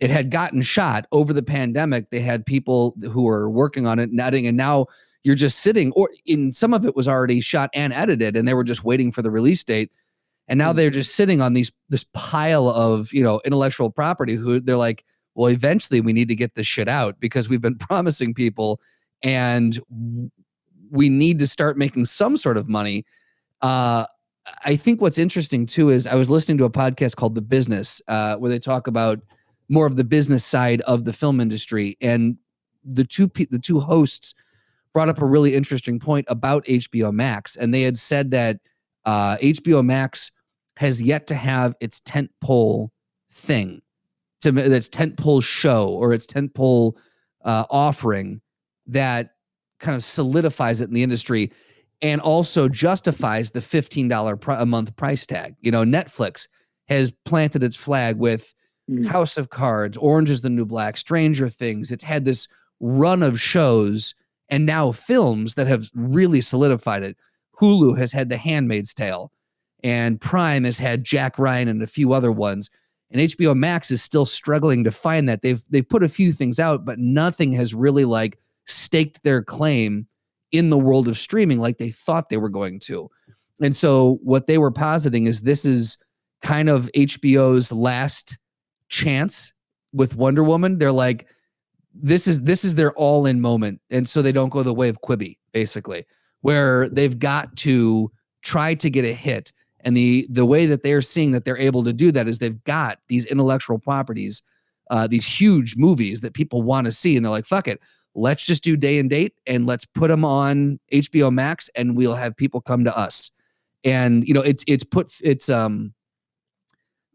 it had gotten shot over the pandemic. They had people who were working on it, editing, and now you're just sitting, or in some of it was already shot and edited, and they were just waiting for the release date. And now they're just sitting on this pile of, intellectual property who they're like, well, eventually we need to get this shit out because we've been promising people, and we need to start making some sort of money. I think what's interesting too is I was listening to a podcast called The Business, where they talk about more of the business side of the film industry, and the two hosts brought up a really interesting point about HBO Max, and they had said that HBO Max has yet to have its tentpole thing, that's tentpole show or its tentpole offering that kind of solidifies it in the industry and also justifies the $15 a month price tag. Netflix has planted its flag with House of Cards, Orange is the New Black, Stranger Things. It's had this run of shows and now films that have really solidified it. Hulu has had The Handmaid's Tale, and Prime has had Jack Ryan and a few other ones. And HBO Max is still struggling to find that. They've put a few things out, but nothing has really like staked their claim in the world of streaming like they thought they were going to. And so what they were positing is this is kind of HBO's last chance with Wonder Woman. They're like, this is their all-in moment. And so they don't go the way of Quibi, basically, where they've got to try to get a hit. And the way that they're seeing that they're able to do that is they've got these intellectual properties, these huge movies that people want to see. And they're like, fuck it. Let's just do day and date and let's put them on HBO Max and we'll have people come to us. And, it's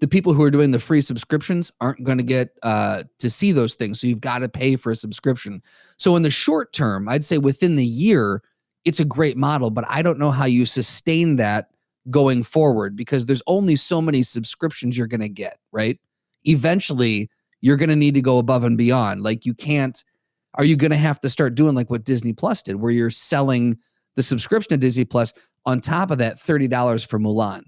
the people who are doing the free subscriptions aren't going to get to see those things. So you've got to pay for a subscription. So in the short term, I'd say within the year, it's a great model, but I don't know how you sustain that going forward because there's only so many subscriptions you're going to get, right? Eventually, you're going to need to go above and beyond. Like are you going to have to start doing like what Disney Plus did, where you're selling the subscription to Disney Plus on top of that $30 for Mulan,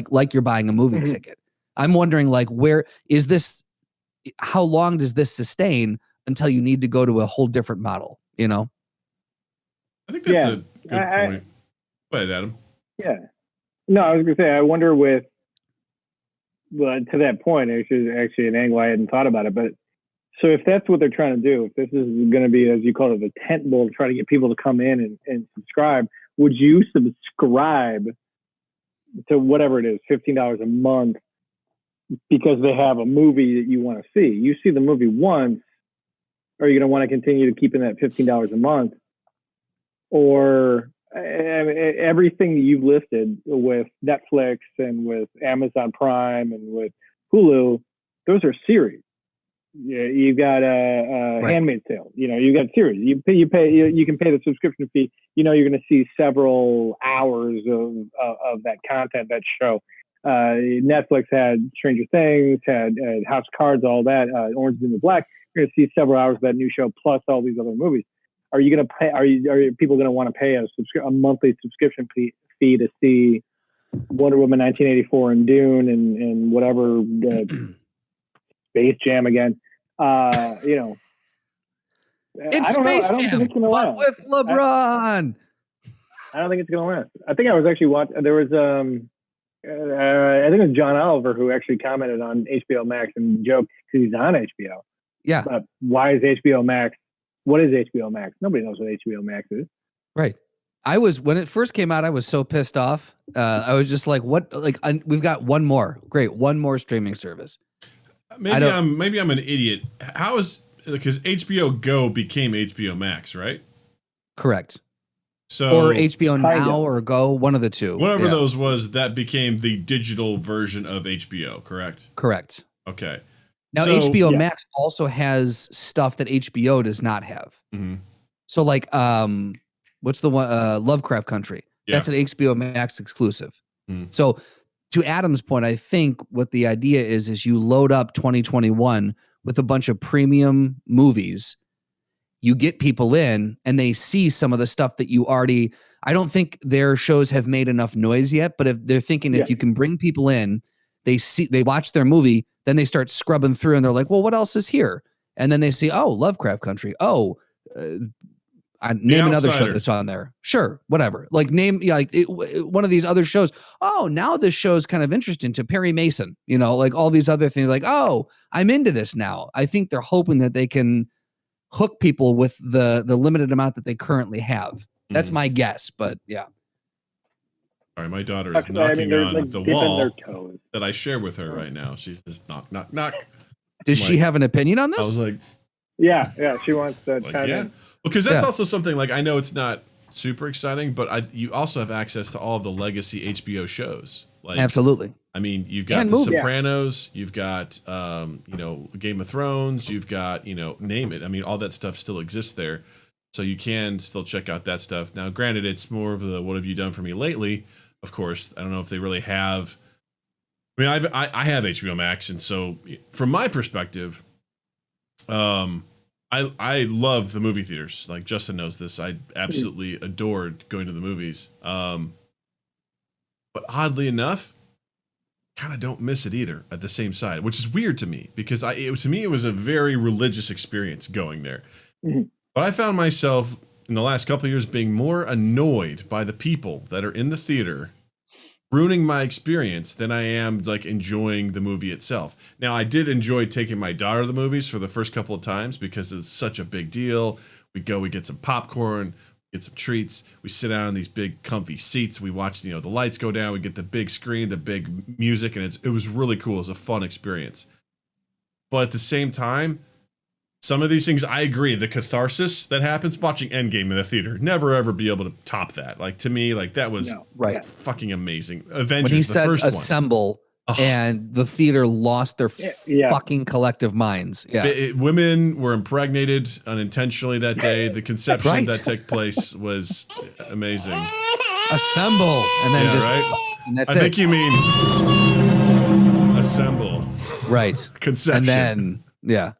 like you're buying a movie ticket. I'm wondering, like, how long does this sustain until you need to go to a whole different model, I think that's a good point. Go ahead, Adam. Yeah. No, I was going to say, I wonder to that point, which is actually an angle I hadn't thought about it, but so if that's what they're trying to do, if this is going to be, as you call it, the tent pole to try to get people to come in and subscribe, would you subscribe to whatever it is, $15 a month, because they have a movie that you want to see? You see the movie once, are you going to want to continue to keep in that $15 a month? Or everything that you've listed with Netflix and with Amazon Prime and with Hulu, those are series. Yeah, you got a Right. Handmaid's Tale. You got series. You can pay the subscription fee. You're going to see several hours of that content, that show. Netflix had Stranger Things, had House of Cards, all that. Orange is the New Black. You're going to see several hours of that new show plus all these other movies. Are you going to pay? Are people going to want to pay a monthly subscription fee to see Wonder Woman 1984 and Dune and whatever Space Jam again? It's I don't Space know. I don't Jam, think it's going to but last. with LeBron. I don't think it's going to last. I think I was actually watching. There was I think it was John Oliver who actually commented on HBO Max and joked because he's on HBO. Yeah. But why is HBO Max? What is HBO Max? Nobody knows what HBO Max is. Right. When it first came out, I was so pissed off. I was just like, what? Like, we've got one more. Great. One more streaming service. Maybe I'm an idiot. How is, because HBO Go became HBO Max, right? Correct. So, or HBO Now or Go, one of the two. Whatever those was, that became the digital version of HBO, correct? Correct. Okay. Now, HBO Max also has stuff that HBO does not have. Mm-hmm. So, like, what's the one? Lovecraft Country. Yeah. That's an HBO Max exclusive. Mm. So, to Adam's point, I think what the idea is you load up 2021 with a bunch of premium movies. You get people in and they see some of the stuff that you already, I don't think their shows have made enough noise yet, but if they're thinking if you can bring people in, they watch their movie, then they start scrubbing through and they're like, well, what else is here? And then they see, oh, Lovecraft Country. Oh, name another show that's on there. Sure. Whatever. Like one of these other shows. Oh, now this show's kind of interesting to Perry Mason, like all these other things like, oh, I'm into this now. I think they're hoping that they can hook people with the limited amount that they currently have. That's my guess, but yeah. All right, my daughter is knocking on the wall that I share with her right now. She's just knock, knock, knock. Does she have an opinion on this? I was like, yeah, she wants to chime in. Because that's also something, like, I know it's not super exciting, but you also have access to all of the legacy HBO shows. Like, absolutely. I mean, you've got The Sopranos, you've got, Game of Thrones, you've got, name it. I mean, all that stuff still exists there. So you can still check out that stuff. Now, granted, it's more of the what have you done for me lately? Of course, I don't know if they really have. I mean, I have HBO Max, and so from my perspective, I love the movie theaters. Like Justin knows this. I absolutely adored going to the movies. But oddly enough, kind of don't miss it either at the same side, which is weird to me because to me, it was a very religious experience going there. Mm-hmm. But I found myself in the last couple of years being more annoyed by the people that are in the theater ruining my experience than I am like enjoying the movie itself. Now, I did enjoy taking my daughter to the movies for the first couple of times because it's such a big deal. We get some popcorn, get some treats. We sit down in these big comfy seats. We watch, the lights go down. We get the big screen, the big music, and it was really cool. It was a fun experience. But at the same time, some of these things, I agree. The catharsis that happens watching Endgame in the theater, never ever be able to top that. Like to me, like that was fucking amazing. Avengers, when he the said first assemble, and the theater lost their fucking collective minds. Yeah, women were impregnated unintentionally that day. The conception that took place was amazing. Assemble, and then and that's I think you mean assemble, right? Conception, and then. Yeah.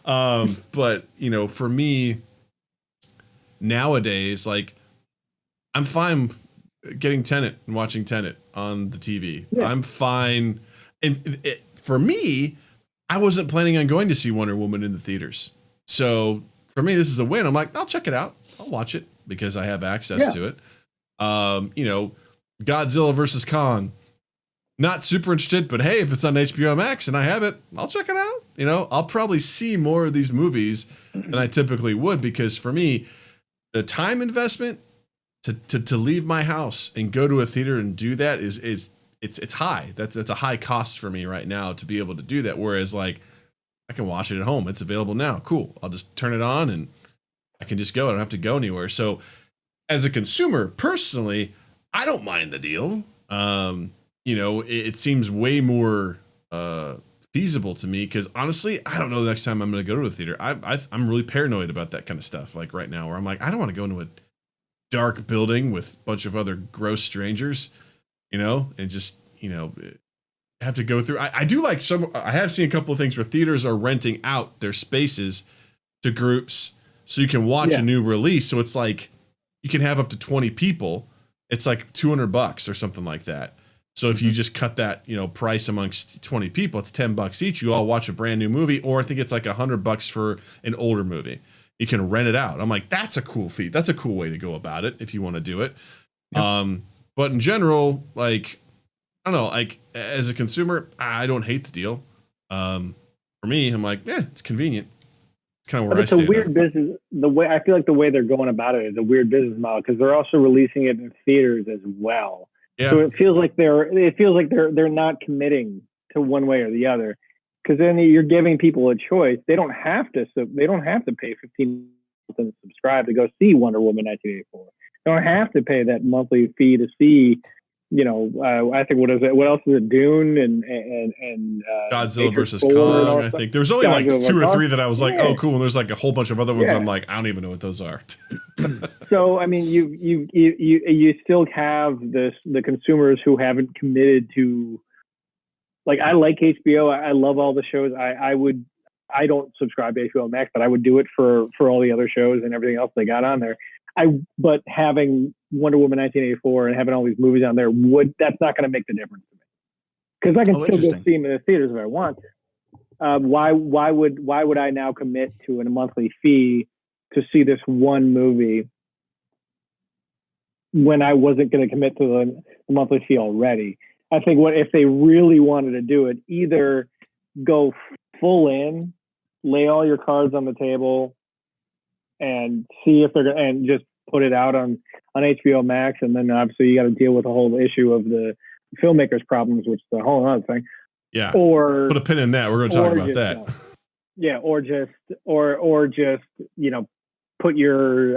But for me nowadays, like I'm fine getting Tenet and watching Tenet on the TV. Yeah. I'm fine. And for me, I wasn't planning on going to see Wonder Woman in the theaters. So for me, this is a win. I'm like, I'll check it out. I'll watch it because I have access to it. Godzilla versus Kong. Not super interested, but hey, if it's on HBO Max and I have it, I'll check it out. I'll probably see more of these movies than I typically would because for me, the time investment to leave my house and go to a theater and do that is high. That's a high cost for me right now to be able to do that. Whereas like I can watch it at home. It's available now. Cool. I'll just turn it on and I can just go. I don't have to go anywhere. So as a consumer, personally, I don't mind the deal. It seems way more feasible to me because honestly, I don't know the next time I'm going to go to a theater. I'm really paranoid about that kind of stuff. Like right now, where I'm like, I don't want to go into a dark building with a bunch of other gross strangers, and just have to go through. I do like I have seen a couple of things where theaters are renting out their spaces to groups so you can watch a new release. So it's like you can have up to 20 people. It's like $200 or something like that. So if you just cut that, price amongst 20 people, it's $10 each. You all watch a brand new movie, or I think it's like $100 for an older movie. You can rent it out. I'm like, that's a cool feat. That's a cool way to go about it if you want to do it. Yep. But in general, like, I don't know, like as a consumer, I don't hate the deal. For me, I'm like, it's convenient. It's kind of where I stand. It's a weird business. I feel like the way they're going about it is a weird business model because they're also releasing it in theaters as well. Yeah. So it feels like they're not committing to one way or the other, because then you're giving people a choice. They don't have to pay $15 and subscribe to go see Wonder Woman 1984. They don't have to pay that monthly fee to see. I think what else is it? Dune and Godzilla versus Kong. I think there was only like two or three that I was like, oh, cool. And there's like a whole bunch of other ones. I'm like, I don't even know what those are. So I mean, you still have the consumers who haven't committed to. Like, I like HBO. I love all the shows. I don't subscribe to HBO Max, but I would do it for all the other shows and everything else they got on there. But having Wonder Woman 1984 and having all these movies on there that's not going to make the difference to me, because I can still go see them in the theaters if I want. Why would I now commit to a monthly fee to see this one movie when I wasn't going to commit to the monthly fee already? I think if they really wanted to do it, either go full in, lay all your cards on the table, and see if they're going and just put it out on HBO Max, and then obviously you got to deal with the whole issue of the filmmakers' problems, which is a whole other thing. Yeah. Or put a pin in that. We're going to talk about that. Or just put your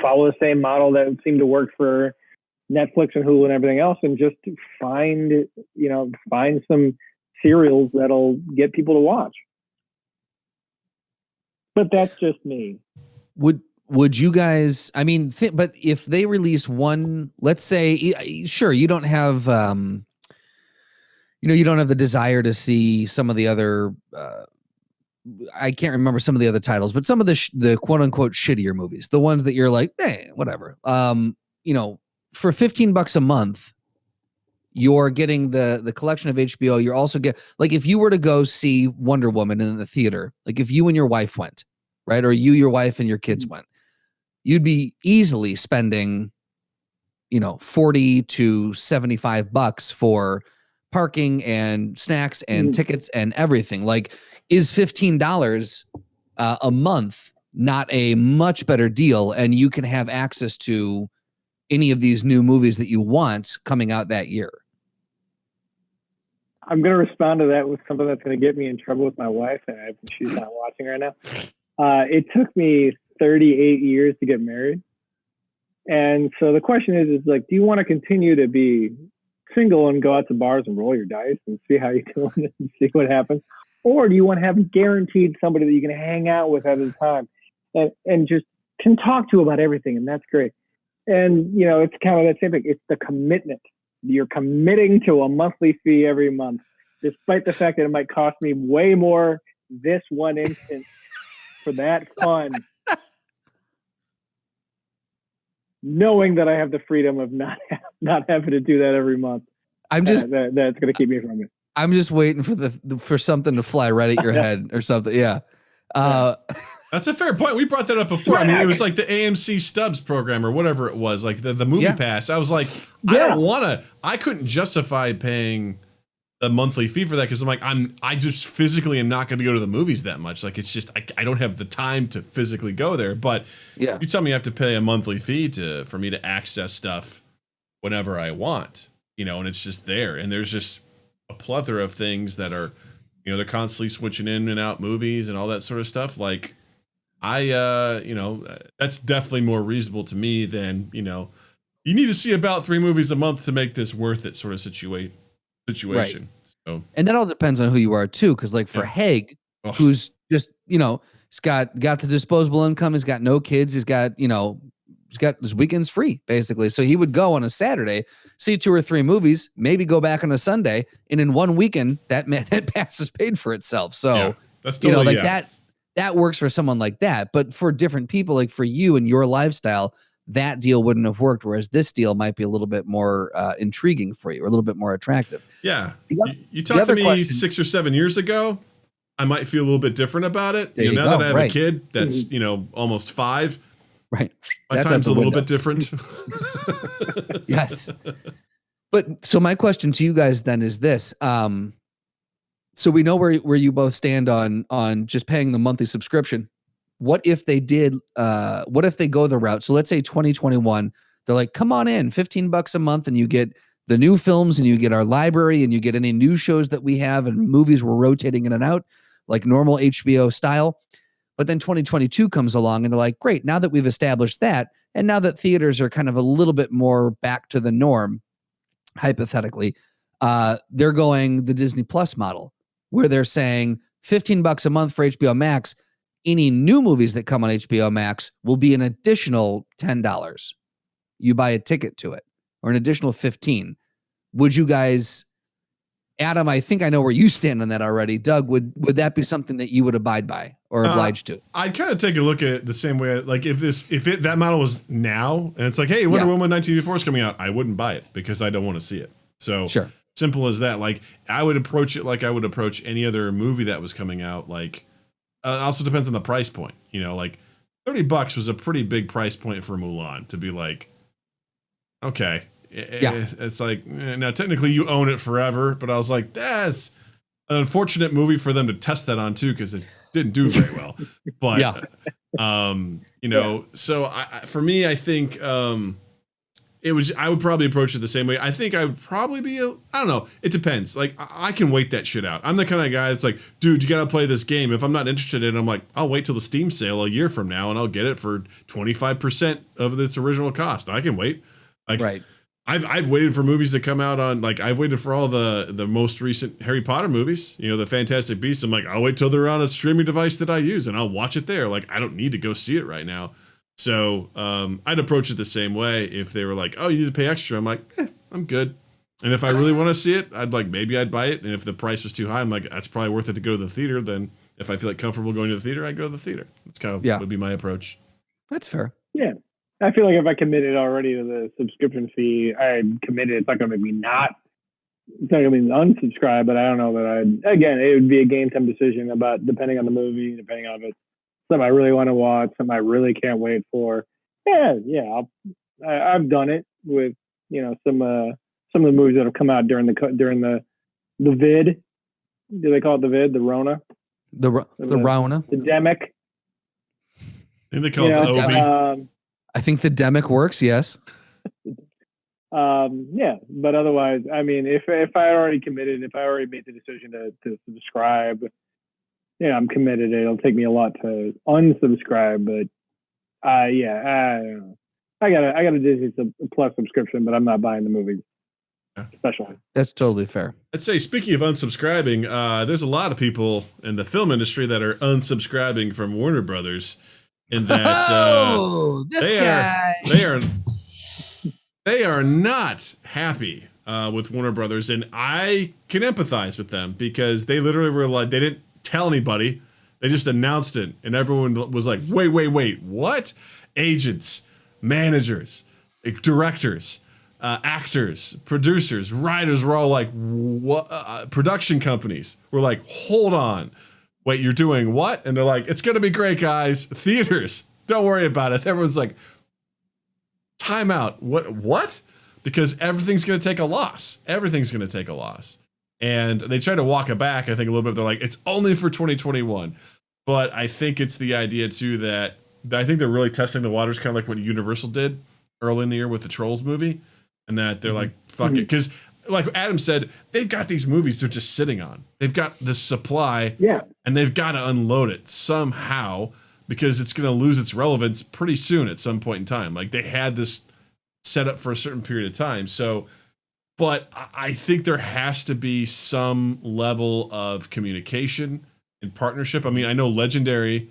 follow the same model that seemed to work for Netflix and Hulu and everything else, and just find some serials that'll get people to watch. But that's just me. Would you guys, I mean, but if they release one, let's say, sure, you don't have, you don't have the desire to see some of the other, I can't remember some of the other titles, but some of the quote unquote shittier movies, the ones that you're like, whatever. For $15 a month, you're getting the collection of HBO. You're also like if you were to go see Wonder Woman in the theater, like if you and your wife went, right, or you, your wife, and your kids went, you'd be easily spending, 40 to $75 for parking and snacks and tickets and everything. Like, is $15 a month not a much better deal? And you can have access to any of these new movies that you want coming out that year. I'm going to respond to that with something that's going to get me in trouble with my wife, and she's not watching right now. It took me 38 years to get married. And so the question is like, do you want to continue to be single and go out to bars and roll your dice and see how you're doing and see what happens? Or do you want to have guaranteed somebody that you can hang out with at the time and just can talk to about everything? And that's great. And, it's kind of that same thing. It's the commitment. You're committing to a monthly fee every month, despite the fact that it might cost me way more this one instance for that fun. Knowing that I have the freedom of not having to do that every month. That's going to keep me from it. I'm just waiting for something to fly right at your head or something. Yeah. That's a fair point. We brought that up before. I mean, it was like the AMC Stubs program or whatever it was, like the movie pass. I was like, I couldn't justify paying the monthly fee for that because I'm like, I just physically am not going to go to the movies that much. Like, it's just, I don't have the time to physically go there. But you tell me I have to pay a monthly fee for me to access stuff whenever I want, and it's just there. And there's just a plethora of things that are, they're constantly switching in and out movies and all that sort of stuff. Like, that's definitely more reasonable to me than, you need to see about 3 movies a month to make this worth it sort of situation. Right. So. And that all depends on who you are too. Cause like for Haig, who's just, he's got the disposable income. He's got no kids. He's got his weekends free basically. So he would go on a Saturday, see 2 or 3 movies, maybe go back on a Sunday. And in one weekend that pass is paid for itself. So, that's totally, that works for someone like that. But for different people, like for you and your lifestyle, that deal wouldn't have worked. Whereas this deal might be a little bit more intriguing for you or a little bit more attractive. Yeah. You talked to me 6 or 7 years ago, I might feel a little bit different about it. Now that I have a kid that's, almost 5. Right. My time's a little bit different. Yes. But so my question to you guys then is this. So we know where you both stand on just paying the monthly subscription. What if they did, what if they go the route? So let's say 2021, they're like, come on in, $15 a month and you get the new films and you get our library and you get any new shows that we have and movies we're rotating in and out like normal HBO style. But then 2022 comes along and they're like, great, now that we've established that, and now that theaters are kind of a little bit more back to the norm, hypothetically, they're going the Disney Plus model, where they're saying $15 a month for HBO Max. Any new movies that come on HBO Max will be an additional $10. You buy a ticket to it, or an additional $15. Would you guys, Adam, I think I know where you stand on that already. Doug, would that be something that you would abide by or oblige to? I'd kind of take a look at it the same way. Like that model was now, and it's like, hey, Wonder Woman 1984 is coming out, I wouldn't buy it because I don't want to see it. So sure. Simple as that. Like, I would approach it like I would approach any other movie that was coming out. Like, also depends on the price point. Like $30 was a pretty big price point for Mulan to be like, okay. It's like, now technically you own it forever, but I was like, that's an unfortunate movie for them to test that on too, because it didn't do very well. But, so for me, I think I would probably approach it the same way. I think I would probably be, I don't know. It depends. Like, I can wait that shit out. I'm the kind of guy that's like, dude, you got to play this game. If I'm not interested in it, I'm like, I'll wait till the Steam sale a year from now and I'll get it for 25% of its original cost. I can wait. Like, right. I've waited for movies to come out on, like, I've waited for all the most recent Harry Potter movies, the Fantastic Beasts. I'm like, I'll wait till they're on a streaming device that I use and I'll watch it there. Like, I don't need to go see it right now. So I'd approach it the same way. If they were like, oh, you need to pay extra, I'm like, I'm good. And if I really want to see it, maybe I'd buy it. And if the price was too high, I'm like, that's probably worth it to go to the theater. Then if I feel like comfortable going to the theater, I'd go to the theater. That's kind of would be my approach. That's fair. Yeah. I feel like if I committed already to the subscription fee, I'm committed. It's not going to make me not it's not gonna be unsubscribe, but I don't know that again, it would be a game time decision about depending on the movie, depending on if it's something I really want to watch, something I really can't wait for. Yeah, I've done it with some of the movies that have come out during the vid. Do they call it the vid? The Rona? The Rona? The Demic? I think they call it the OV. I think the Demic works, yes. Yeah, but otherwise, I mean, if I already committed, if I already made the decision to subscribe, I'm committed. It'll take me a lot to unsubscribe, but I don't know. I got a Disney Plus subscription, but I'm not buying the movies. Especially. That's totally fair. I'd say, speaking of unsubscribing, there's a lot of people in the film industry that are unsubscribing from Warner Brothers. In that they are not happy with Warner Brothers, and I can empathize with them because they literally were like, they didn't tell anybody, they just announced it, and everyone was like, wait, what? Agents, managers, directors, actors, producers, writers were all like, what? Production companies were like, hold on, wait, you're doing what? And they're like, it's gonna be great, guys. Theaters, don't worry about it. Everyone's like, time out. What? Because everything's gonna take a loss. Everything's gonna take a loss. And they try to walk it back, I think, a little bit. They're like, it's only for 2021. But I think it's the idea too that I think they're really testing the waters, kind of like what Universal did early in the year with the Trolls movie. And that they're like, fuck it. Because like Adam said, they've got these movies they're just sitting on. They've got this supply, and they've got to unload it somehow because it's going to lose its relevance pretty soon at some point in time. Like they had this set up for a certain period of time. So, but I think there has to be some level of communication and partnership. I mean, I know Legendary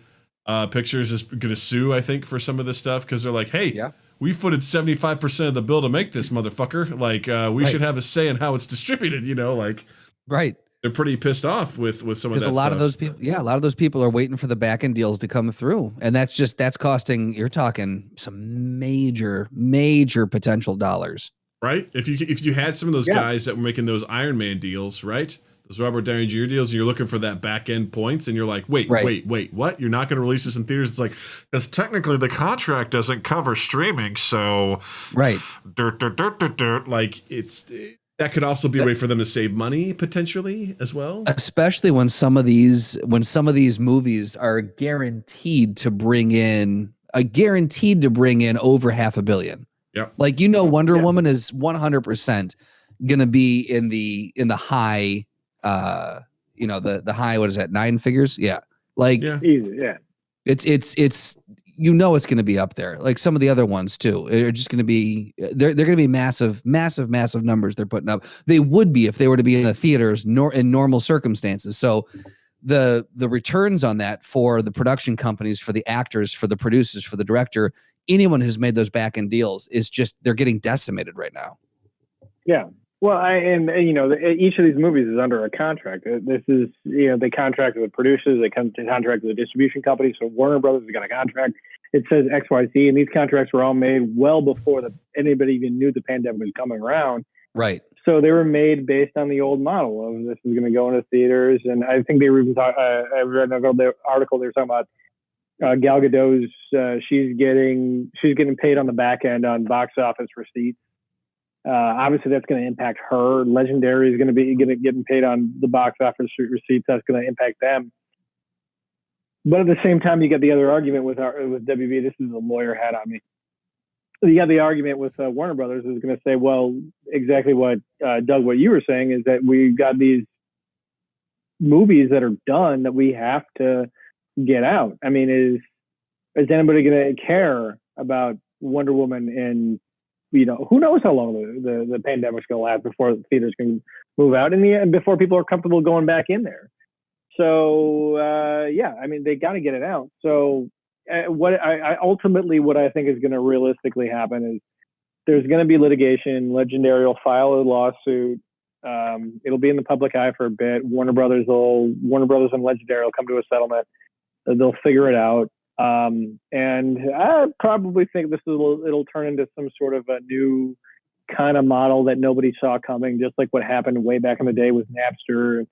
Pictures is going to sue, I think, for some of this stuff because they're like, hey, we footed 75% of the bill to make this motherfucker. Like, we should have a say in how it's distributed, like. Right. They're pretty pissed off with some of that stuff. Because a lot of those people are waiting for the back end deals to come through. And that's costing, you're talking some major potential dollars. Right? If you had some of those guys that were making those Iron Man deals, right? Those Robert Downey Jr. deals, and you're looking for that back end points, and you're like, wait, what? You're not going to release this in theaters? It's like, because technically the contract doesn't cover streaming, so right. Like that could also be a way for them to save money potentially as well. Especially when some of these movies are guaranteed to bring in over $500 million. Yeah. Like, Wonder Woman is 100% going to be in the high, the high, what is that? 9 figures? Yeah. Like, easy. Yeah. It's going to be up there. Like some of the other ones too. They're just going to be, they're going to be massive numbers they're putting up. They would be if they were to be in the theaters in normal circumstances. So the returns on that for the production companies, for the actors, for the producers, for the director, anyone who's made those back end deals is just, they're getting decimated right now. Yeah. Well, each of these movies is under a contract. This is, they contract with producers, they contract with the distribution companies. So Warner Brothers has got a contract. It says XYZ, and these contracts were all made well before anybody even knew the pandemic was coming around. Right. So they were made based on the old model of this is going to go into theaters. And I think they were even I read an article they were talking about Gal Gadot's. She's getting paid on the back end on box office receipts. Obviously, that's going to impact her. Legendary is going to be getting paid on the box office receipts. That's going to impact them. But at the same time, you get the other argument with WB. This is a lawyer hat on me. You got the argument with Warner Brothers is going to say, well, exactly what Doug, what you were saying is that we've got these movies that are done that we have to get out. I mean, is anybody going to care about Wonder Woman and who knows how long the pandemic's going to last before the theaters can move out and before people are comfortable going back in there. So, I mean, they got to get it out. So what I think is going to realistically happen is there's going to be litigation. Legendary will file a lawsuit. It'll be in the public eye for a bit. Warner Brothers and Legendary will come to a settlement. They'll figure it out. And I probably think it'll turn into some sort of a new kind of model that nobody saw coming, just like what happened way back in the day with Napster.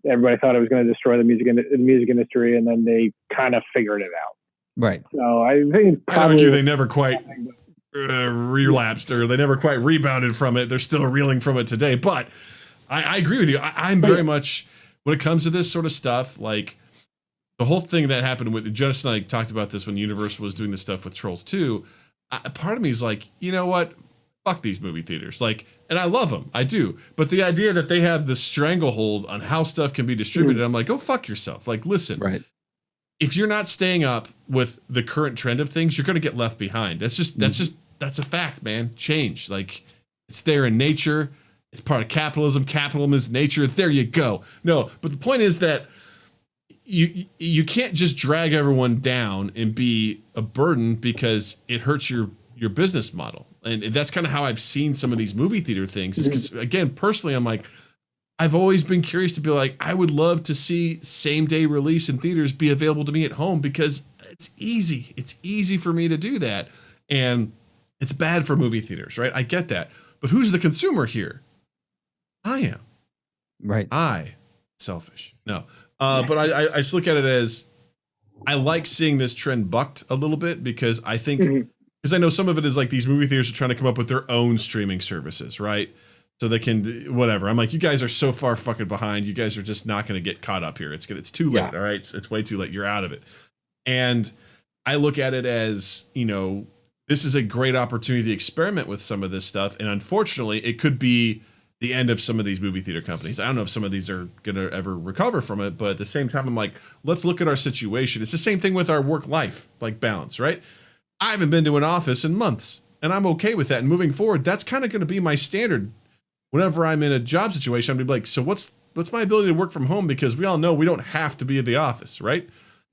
Everybody thought it was going to destroy the music industry, and then they kind of figured it out. Right. So I think I'd argue they never quite relapsed, or they never quite rebounded from it. They're still reeling from it today. But I agree with you. I'm very much, when it comes to this sort of stuff, like the whole thing that happened with Jonas and I talked about this when Universal was doing this stuff with Trolls 2. Part of me is like, you know what? Fuck these movie theaters. Like, and I love them. I do. But the idea that they have this stranglehold on how stuff can be distributed, I'm like, go fuck yourself. Like, listen. Right. If you're not staying up with the current trend of things, you're going to get left behind. That's a fact, man. Change. Like, it's there in nature. It's part of capitalism. Capitalism is nature. There you go. No, but the point is that you can't just drag everyone down and be a burden because it hurts your business model. And that's kind of how I've seen some of these movie theater things. Is because, again, personally, I'm like, I've always been curious to be like, I would love to see same day release in theaters be available to me at home because it's easy. It's easy for me to do that. And it's bad for movie theaters, right? I get that. But who's the consumer here? I am. Right. Selfish. No. But I just look at it as, I like seeing this trend bucked a little bit because I think, because I know some of it is like these movie theaters are trying to come up with their own streaming services, right? So they can, whatever. I'm like, you guys are so far fucking behind. You guys are just not going to get caught up here. It's too late. Yeah. All right. It's way too late. You're out of it. And I look at it as, you know, this is a great opportunity to experiment with some of this stuff. And unfortunately, it could be the end of some of these movie theater companies. I don't know if some of these are going to ever recover from it, but at the same time, I'm like, let's look at our situation. It's the same thing with our work-life like balance, right? I haven't been to an office in months, and I'm okay with that. And moving forward, that's kind of going to be my standard. Whenever I'm in a job situation, I'm gonna be like, so what's my ability to work from home? Because we all know we don't have to be at the office, right?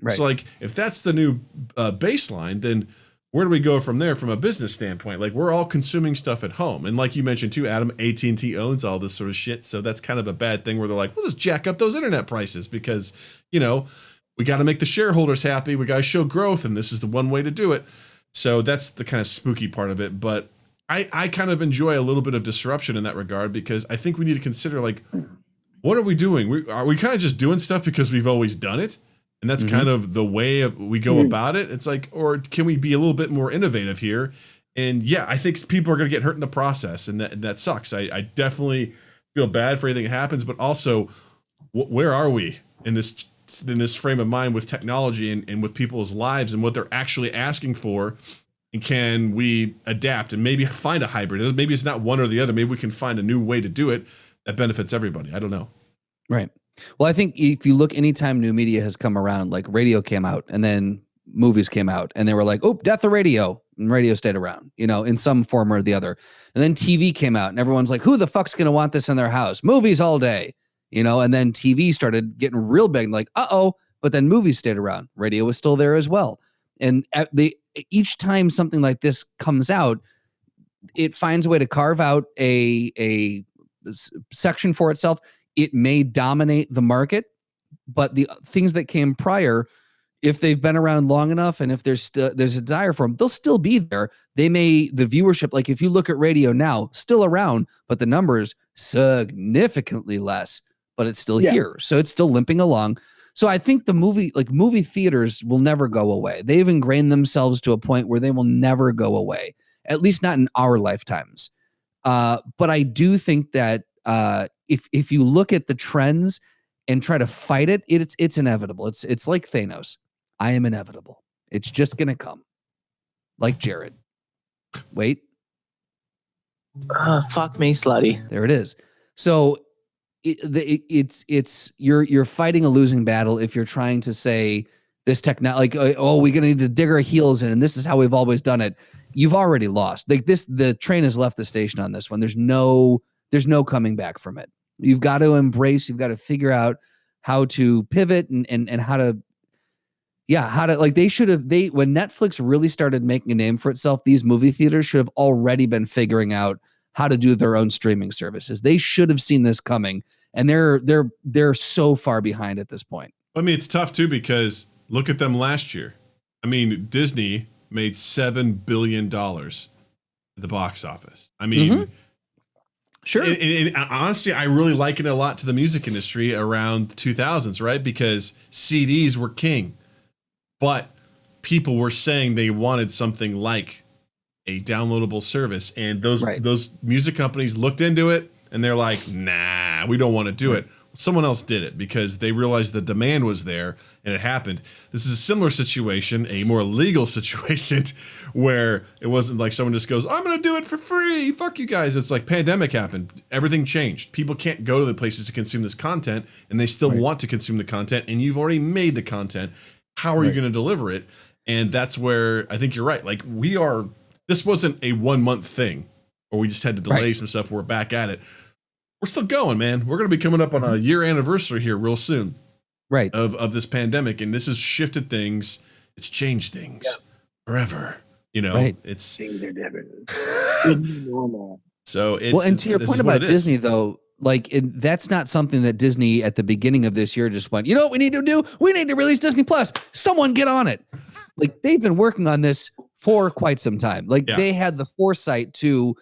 So like, if that's the new baseline, then where do we go from there from a business standpoint? Like, we're all consuming stuff at home. And like you mentioned too, Adam, AT&T owns all this sort of shit. So that's kind of a bad thing where they're like, well, let's jack up those internet prices because, you know, we got to make the shareholders happy. We got to show growth. And this is the one way to do it. So that's the kind of spooky part of it. But I kind of enjoy a little bit of disruption in that regard because I think we need to consider, like, what are we doing? Are we kind of just doing stuff because we've always done it? And that's kind of the way we go about it. It's like, or can we be a little bit more innovative here? And yeah, I think people are going to get hurt in the process, and that sucks. I definitely feel bad for anything that happens, but also, where are we in this frame of mind with technology and with people's lives and what they're actually asking for? And can we adapt and maybe find a hybrid? Maybe it's not one or the other. Maybe we can find a new way to do it that benefits everybody. I don't know. Right. Well, I think if you look, anytime new media has come around, like radio came out and then movies came out and they were like, oh, death of radio. And radio stayed around, you know, in some form or the other. And then TV came out and everyone's like, who the fuck's going to want this in their house? Movies all day, you know, and then TV started getting real big, like, but then movies stayed around. Radio was still there as well. And each time something like this comes out, it finds a way to carve out a section for itself. It may dominate the market, but the things that came prior, if they've been around long enough and if there's a desire for them, they'll still be there. The viewership, like if you look at radio now, still around, but the numbers significantly less, but it's still here. So it's still limping along. So I think movie theaters will never go away. They've ingrained themselves to a point where they will never go away, at least not in our lifetimes. But I do think that if you look at the trends and try to fight it, it's inevitable. It's like Thanos. I am inevitable. It's just gonna come. Like Jared. Wait. Fuck me, slutty. There it is. So you're fighting a losing battle if you're trying to say this like, oh, we're gonna need to dig our heels in, and this is how we've always done it. You've already lost. Like the train has left the station on this one. There's no coming back from it. You've got to embrace. You've got to figure out how to pivot and how to like when Netflix really started making a name for itself, these movie theaters should have already been figuring out how to do their own streaming services. They should have seen this coming, and they're so far behind at this point. I mean, it's tough too because look at them last year. I mean, Disney made $7 billion at the box office. I mean, sure. Honestly, I really liken it a lot to the music industry around the 2000s, right? Because CDs were king, but people were saying they wanted something like a downloadable service, and those music companies looked into it and they're like, nah, we don't want to do it. Someone else did it because they realized the demand was there and it happened. This is a similar situation, a more legal situation where it wasn't like someone just goes, I'm going to do it for free. Fuck you guys. It's like pandemic happened. Everything changed. People can't go to the places to consume this content and they still want to consume the content, and you've already made the content. How are you going to deliver it? And that's where I think you're right. Like this wasn't a 1 month thing or we just had to delay some stuff. We're back at it. We're still going, man. We're going to be coming up on a year anniversary here real soon. Right. Of this pandemic. And this has shifted things. It's changed things forever. You know, it's things are different. Normal. So it's well, and to your point about Disney, though, like that's not something that Disney at the beginning of this year just went, you know what we need to do? We need to release Disney Plus. Someone get on it. Like they've been working on this for quite some time. Like they had the foresight to.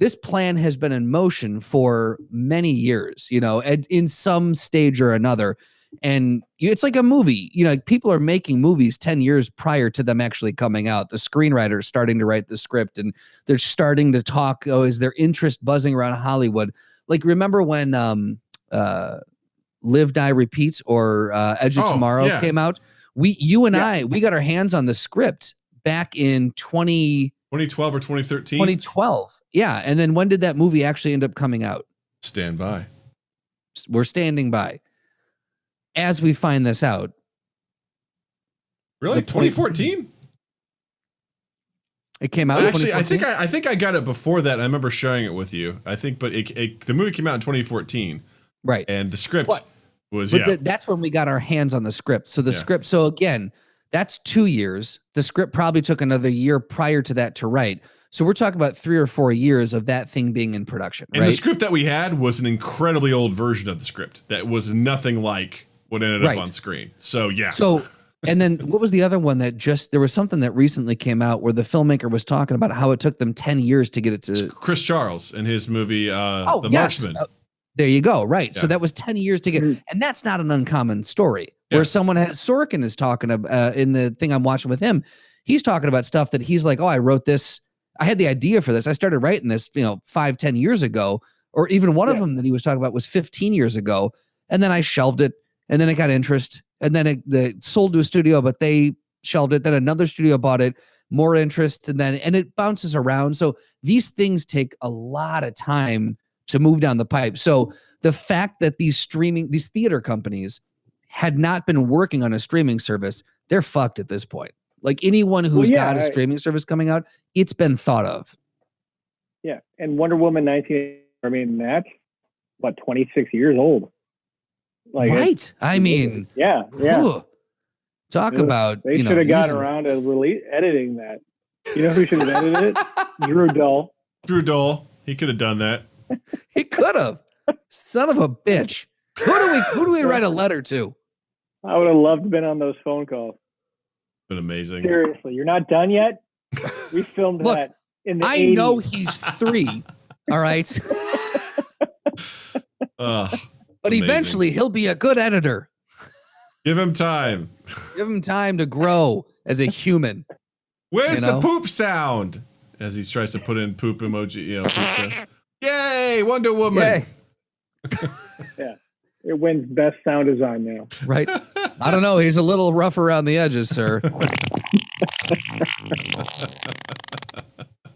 This plan has been in motion for many years, you know, in some stage or another. And it's like a movie, you know, like people are making movies 10 years prior to them actually coming out. The screenwriter is starting to write the script and they're starting to talk. Oh, is there interest buzzing around Hollywood? Like, remember when Live, Die, Repeat or Edge of Tomorrow came out? You and I got our hands on the script back in 2012 or 2013? 2012. Yeah. And then when did that movie actually end up coming out? Stand by. We're standing by. As we find this out. Really? 2014? It came out. Actually, I think I got it before that. I remember sharing it with you. I think, but the movie came out in 2014. Right. And the script was, that's when we got our hands on the script. So the script, so again, that's 2 years. The script probably took another year prior to that to write. So we're talking about 3 or 4 years of that thing being in production. And the script that we had was an incredibly old version of the script that was nothing like what ended up on screen. So yeah. So, and then what was the other one that there was something that recently came out where the filmmaker was talking about how it took them 10 years to get it to Chris Charles and his movie, The Marksman. There you go. Right. Yeah. So that was 10 years to get, and that's not an uncommon story where someone Sorkin is talking about in the thing I'm watching with him. He's talking about stuff that he's like, oh, I wrote this. I had the idea for this. I started writing this, 5-10 years ago, or even one of them that he was talking about was 15 years ago. And then I shelved it, and then it got interest, and then it sold to a studio, but they shelved it. Then another studio bought it, more interest, and it bounces around. So these things take a lot of time to move down the pipe. So the fact that these theater companies had not been working on a streaming service, they're fucked at this point. Like anyone who's got a streaming service coming out, it's been thought of. Yeah. And Wonder Woman 19, I mean, that's 26 years old. Like, right. I mean, yeah. Talk about, they should have gotten around to editing that. You know who should have edited it? Drew Dull. Drew Dull. He could have done that. He could have. Son of a bitch. Who do we write a letter to? I would have loved to been on those phone calls. Been amazing. Seriously, you're not done yet? We filmed that in the 80s. know he's 3. All right. But eventually he'll be a good editor. Give him time. Give him time to grow as a human. Where's the poop sound? As he tries to put in poop emoji, poop sound. Yay, Wonder Woman. Yay. Yeah. It wins best sound design now. Right. I don't know. He's a little rough around the edges, sir.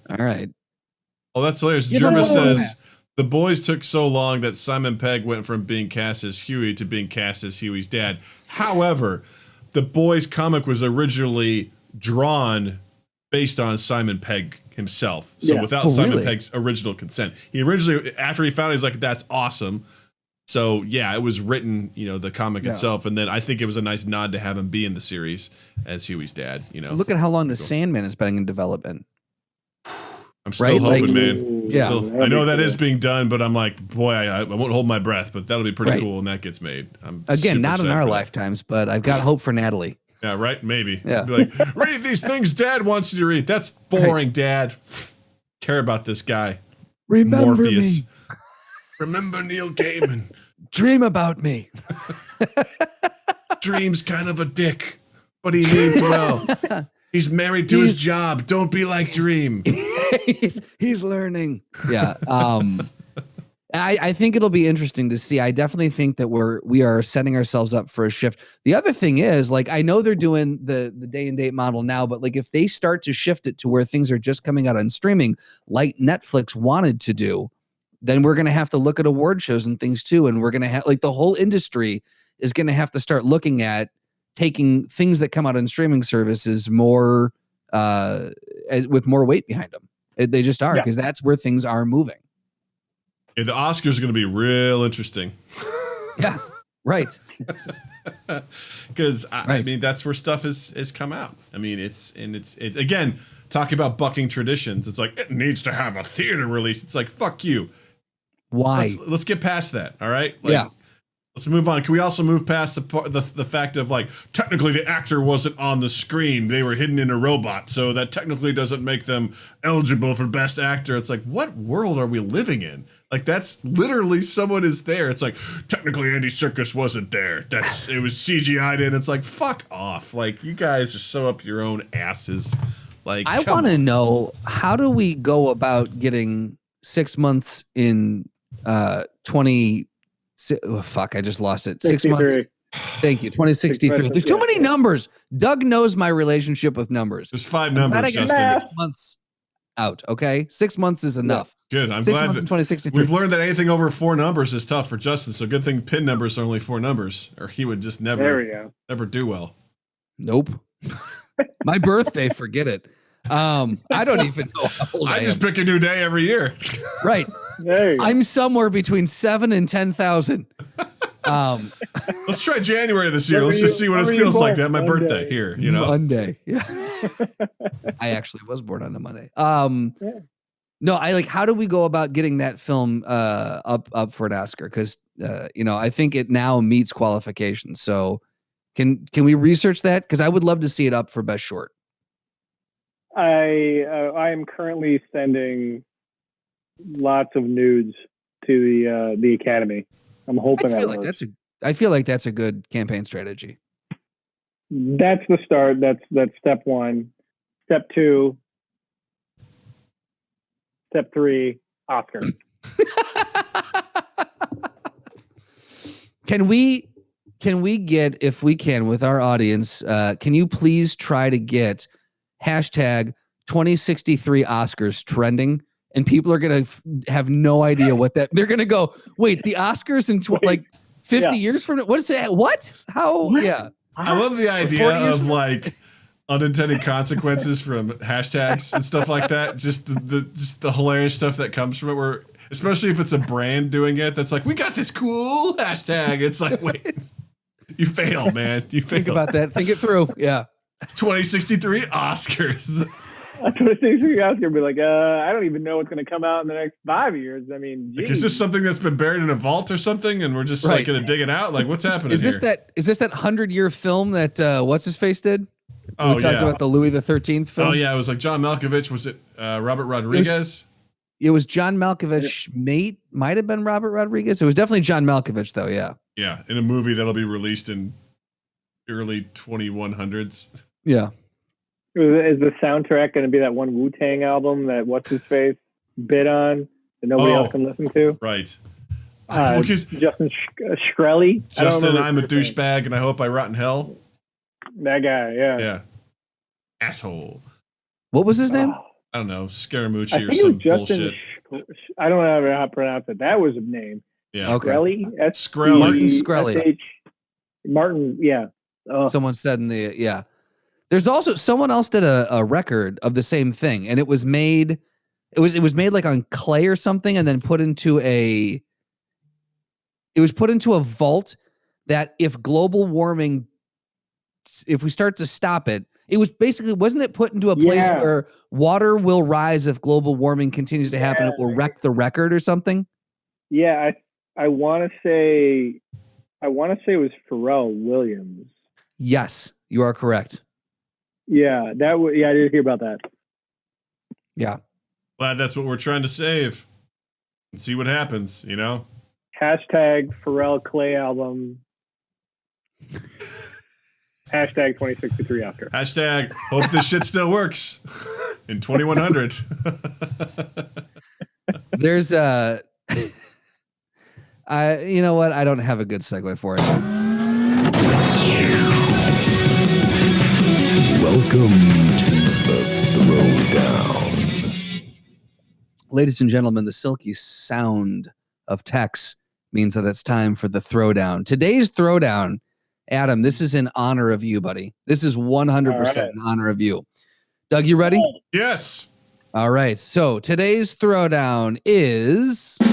All right. Oh, that's hilarious. Jerma says, the boys took so long that Simon Pegg went from being cast as Huey to being cast as Huey's dad. However, the boys comic was originally drawn based on Simon Pegg himself. So without Simon Pegg's original consent. He originally, after he found it, he's like, that's awesome. So yeah, it was written, the comic itself, and then I think it was a nice nod to have him be in the series as Huey's dad. Look at how long the Sandman has been in development. I'm still hoping, man. Yeah, I know that is being done, but I'm like, boy, I won't hold my breath, but that'll be pretty cool when that gets made. I'm again not in our lifetimes, but I've got hope for Natalie. Yeah, right. Maybe. Yeah. Be like, read these things Dad wants you to read. That's boring, Dad. care about this guy. Remember Morpheus. me. Remember Neil Gaiman. Dream about me. Dream's kind of a dick, but he means well. He's married to his job. Don't be like Dream. he's learning. Yeah. I think it'll be interesting to see. I definitely think that we are setting ourselves up for a shift. The other thing is, like, I know they're doing the day and date model now, but like if they start to shift it to where things are just coming out on streaming, like Netflix wanted to do, then we're going to have to look at award shows and things too. And we're going to have, like, the whole industry is going to have to start looking at taking things that come out on streaming services more, with more weight behind them. They just are, because that's where things are moving. Yeah, the Oscars are going to be real interesting. Yeah, right. Because I mean, that's where stuff is come out. I mean, it's again, talking about bucking traditions. It's like, it needs to have a theater release. It's like, fuck you. Why? Let's get past that. All right. Like, yeah. Let's move on. Can we also move past the fact of, like, technically the actor wasn't on the screen. They were hidden in a robot. So that technically doesn't make them eligible for best actor. It's like, what world are we living in? Like, that's literally someone is there. It's like, technically Andy Serkis wasn't there. It was CGI'd in. It's like, fuck off. Like, you guys are so up your own asses. Like, I want to know, how do we go about getting 6 months in 20? Oh, fuck, I just lost it. 6 months. Thank you. 2063. There's too many numbers. Doug knows my relationship with numbers. There's 5 numbers, Justin. 6 months out. Okay, 6 months is enough. Good. I'm 6 glad months that in 2063. we've learned that anything over 4 numbers is tough for Justin. So good thing pin numbers are only 4 numbers, or he would just never do well. Nope. My birthday, forget it. I don't even know how old I just pick a new day every year. Right. I'm somewhere between 7 and 10,000. Let's try January this year. Let's just see what it feels like to have my birthday here. You know, Monday. Yeah. I actually was born on a Monday. No, how do we go about getting that film up for an Oscar? Because I think it now meets qualifications. So can we research that? Because I would love to see it up for Best Short. I am currently sending lots of nudes to the Academy. I'm hoping I feel like that's a good campaign strategy. That's the start. That's step 1. Step 2. Step 3. Oscar. Can we get, if we can, with our audience, can you please try to get hashtag 2063 Oscars trending? And people are going to have no idea what that, they're going to go, wait, the Oscars in 50 years from now? What is it? What? How? Yeah. I love the idea of, like, unintended consequences from hashtags and stuff like that. Just the hilarious stuff that comes from it, where, especially if it's a brand doing it, that's like, we got this cool hashtag. It's like, wait, you fail, man. You fail. Think about that. Think it through. Yeah. 2063 Oscars. 2063 Oscar be like, I don't even know what's going to come out in the next 5 years. I mean, geez. Like, is this something that's been buried in a vault or something, and we're just like going to dig it out? Like, what's happening? Is this that 100-year film that what's his face did? We talked about the Louis XIII film. Oh yeah, it was like John Malkovich. Was it Robert Rodriguez? It was John Malkovich. Might have been Robert Rodriguez. It was definitely John Malkovich, though. Yeah. Yeah, in a movie that'll be released in early 2100s. Yeah. Is the soundtrack going to be that one Wu-Tang album that what's his face bid on that nobody else can listen to? Right. Justin Shkreli. Justin, I'm a douchebag, and I hope I rot in hell. That guy, yeah. Yeah. Asshole. What was his name? I don't know, Scaramucci or some bullshit. I don't know how to pronounce it. That was his name. Yeah. Okay. Shkreli. Martin Shkreli. Martin, yeah. Someone said in the, yeah. There's also, someone else did a record of the same thing, and it was made like on clay or something, and then put into a vault that if global warming, if we start to stop it, it was basically, wasn't it put into a place where water will rise if global warming continues to happen? It will wreck the record or something. Yeah, I want to say it was Pharrell Williams. Yes, you are correct. Yeah, I did hear about that. Yeah. Glad that's what we're trying to save. And see what happens, Hashtag Pharrell Clay album. Hashtag 2063 after. Hashtag hope this shit still works in 2100. There's you know what? I don't have a good segue for it. Welcome to the Throwdown. Ladies and gentlemen, the silky sound of Tex means that it's time for the Throwdown. Today's Throwdown, Adam, this is in honor of you, buddy. This is 100% in honor of you. Doug, you ready? Yes. All right. So today's Throwdown is... Q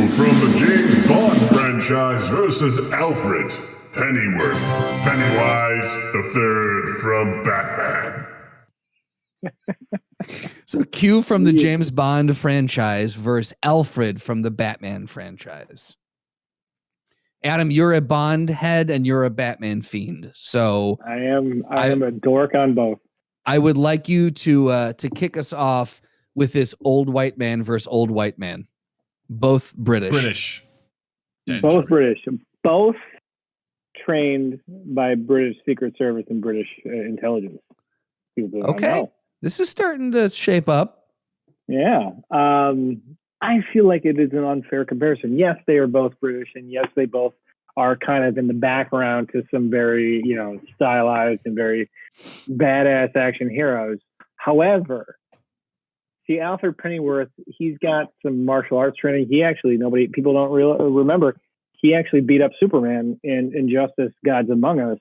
from the James Bond franchise versus Alfred Pennyworth. Pennywise the Third from Batman. So Q from the James Bond franchise versus Alfred from the Batman franchise. Adam, you're a Bond head and you're a Batman fiend. So I am a dork on both. I would like you to kick us off with this old white man versus old white man. Both British. Both British. Both trained by British Secret Service and British intelligence. Okay. This is starting to shape up. Yeah. I feel like it is an unfair comparison. Yes, they are both British, and yes, they both are kind of in the background to some very, stylized and very badass action heroes. However, see, Alfred Pennyworth, he's got some martial arts training. People don't remember, he actually beat up Superman in Injustice: Gods Among Us.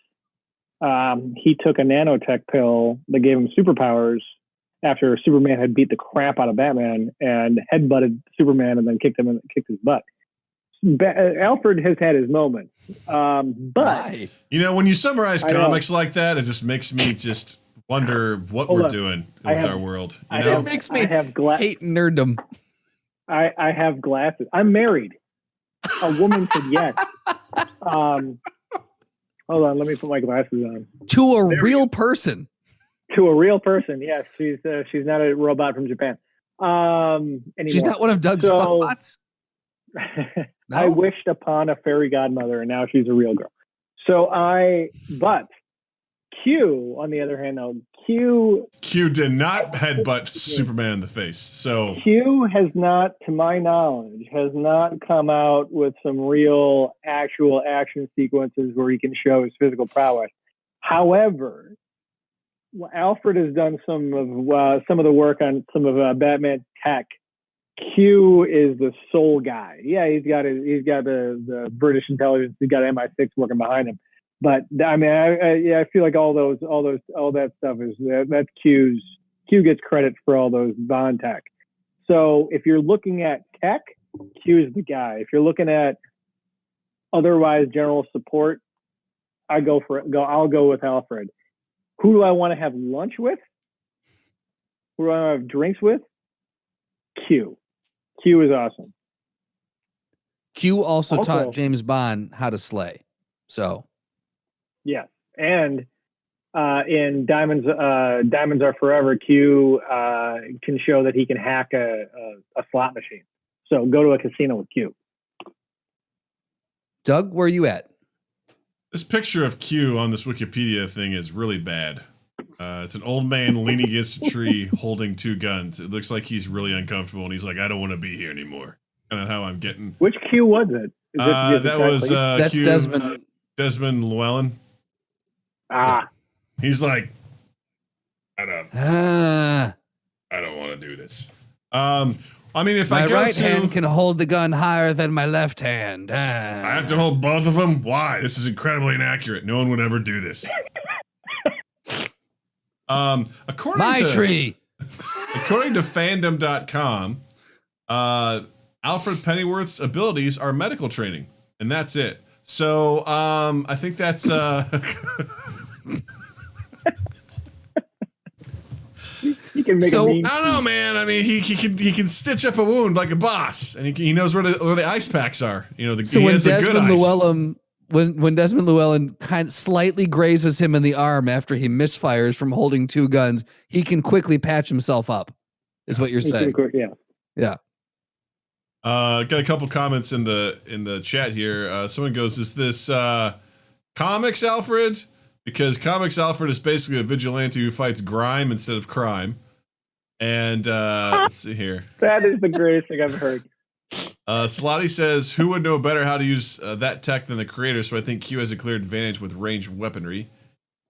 He took a nanotech pill that gave him superpowers after Superman had beat the crap out of Batman and headbutted Superman and then kicked his butt. Alfred has had his moments. But when you summarize comics like that, it just makes me just wonder what we're doing with our world. It makes me hate nerddom. I have glasses. I'm married. A woman said yes. Hold on, let me put my glasses on. To a real person. To a real person, yes. She's not a robot from Japan. Anymore. She's not one of Doug's fuckbots? No? I wished upon a fairy godmother, and now she's a real girl. But Q, on the other hand, though, Q did not headbutt Superman in the face. So Q has not, to my knowledge, come out with some real actual action sequences where he can show his physical prowess. However, Alfred has done some of the work on some of Batman's tech. Q is the sole guy. Yeah, he's got the British intelligence. He's got MI6 working behind him. But I mean, I feel like all that stuff that's Q's. Q gets credit for all those Bond tech. So if you're looking at tech, Q's the guy. If you're looking at otherwise general support, I'll go with Alfred. Who do I want to have lunch with? Who do I want to have drinks with? Q. Q is awesome. Q also taught James Bond how to slay. So. Yes. And in Diamonds Are Forever, Q can show that he can hack a slot machine. So go to a casino with Q. Doug, where are you at? This picture of Q on this Wikipedia thing is really bad. It's an old man leaning against a tree holding two guns. It looks like he's really uncomfortable, and he's like, I don't want to be here anymore. Kind of how I'm getting. Which Q was it? That's Q, Desmond Llewellyn. He's like, I don't want to do this. I mean, if my I go right hand can hold the gun higher than my left hand. I have to hold both of them? Why? This is incredibly inaccurate. No one would ever do this. According to fandom.com, Alfred Pennyworth's abilities are medical training, and that's it. So I think that's He can make a meme. I don't know, man. I mean, he can stitch up a wound like a boss, and he knows where the ice packs are. When Desmond Llewellyn kind of slightly grazes him in the arm after he misfires from holding two guns, he can quickly patch himself up. is what you're He saying. could've- yeah. Yeah. Got a couple comments in the chat here. Someone goes, "Is this Comics Alfred?" Because Comics Alfred is basically a vigilante who fights grime instead of crime. And let's see here. That is the greatest thing I've heard. Slotty says, "Who would know better how to use that tech than the creator? So I think Q has a clear advantage with ranged weaponry."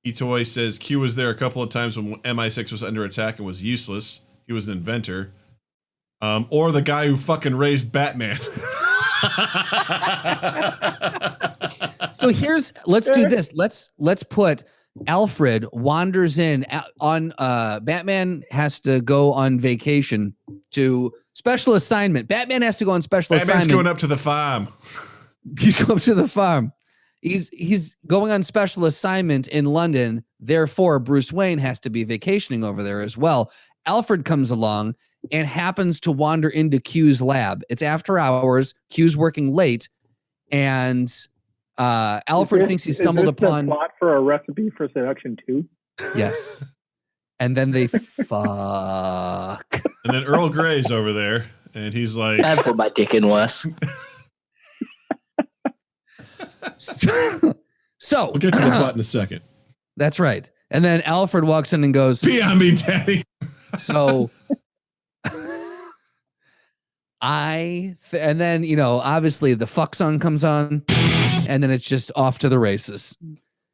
Etoy says Q was there a couple of times when MI6 was under attack and was useless. He was an inventor. Or the guy who fucking raised Batman. So let's do this. Let's put Alfred wanders in on Batman has to go on vacation to special assignment. Batman has to go on special Batman's assignment. going up to the farm. He's going up to the farm. He's going on special assignment in London. Therefore, Bruce Wayne has to be vacationing over there as well. Alfred comes along and happens to wander into Q's lab. It's after hours. Q's working late, and Alfred thinks he stumbled upon the plot for a recipe for Seduction 2. Yes, and then they fuck. And then Earl Grey's over there, and he's like, I'd put my dick in worse. So "We'll get to the butt in a second." That's right. And then Alfred walks in and goes, "Pee on me, daddy." So and then, obviously the fuck song comes on, and then it's just off to the races.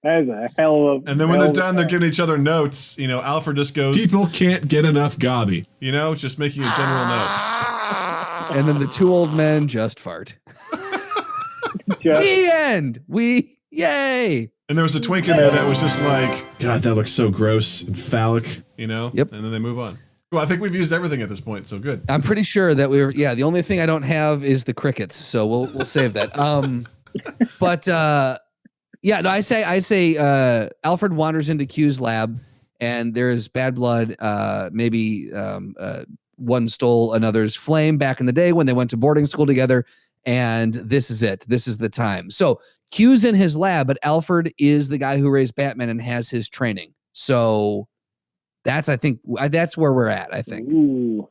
That is a hell of. And then when they're done, they're giving each other notes. Alfred just goes, People can't get enough gobby. just making a general note. And then the two old men just fart. The end. Yay. And there was a twink in there that was just like, God, that looks so gross and phallic. Yep. And then they move on. Well, I think we've used everything at this point, so good. I'm pretty sure that the only thing I don't have is the crickets, so we'll save that. But I say Alfred wanders into Q's lab, and there's bad blood. Maybe one stole another's flame back in the day when they went to boarding school together, and this is it. This is the time. So Q's in his lab, but Alfred is the guy who raised Batman and has his training. So that's where we're at, I think. Ooh.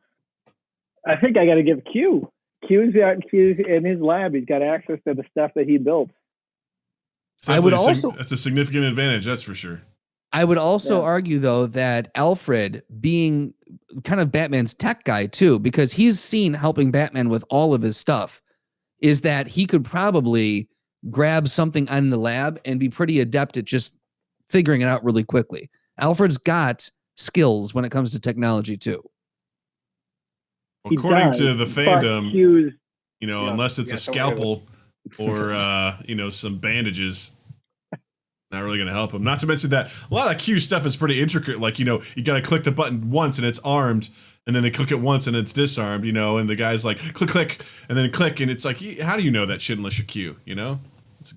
I think I got to give Q. Q's in his lab. He's got access to the stuff that he built. I would also that's a significant advantage, that's for sure. I would also argue, though, that Alfred being kind of Batman's tech guy, too, because he's seen helping Batman with all of his stuff, is that he could probably grab something in the lab and be pretty adept at just figuring it out really quickly. Alfred's got skills when it comes to technology, too. Well, according to the fandom, unless it's a scalpel or, some bandages, not really going to help him. Not to mention that a lot of Q stuff is pretty intricate. Like, you got to click the button once and it's armed, and then they click it once and it's disarmed, and the guy's like, click, click, and then click, and it's like, how do you know that shit unless you're Q,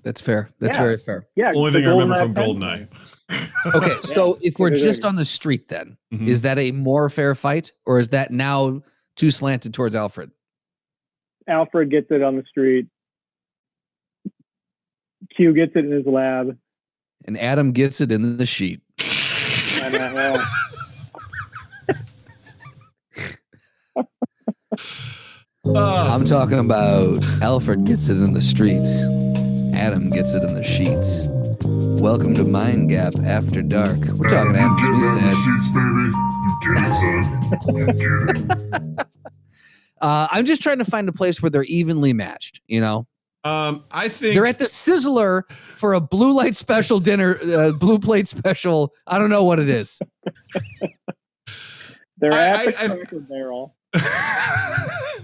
That's fair. That's very fair. Yeah. Only thing I remember from GoldenEye. Okay, so if we're just on the street then, is that a more fair fight, or is that now too slanted towards Alfred? Alfred gets it on the street. Q gets it in his lab. And Adam gets it in the sheet. I'm talking about Alfred gets it in the streets. Adam gets it in the sheets. Welcome to Mind Gap After Dark. We're talking Adam Sheets, baby. You get it, son. You get it. I'm just trying to find a place where they're evenly matched, I think they're at the Sizzler for a blue light special dinner, blue plate special. I don't know what it is. They're at the Cracker Barrel.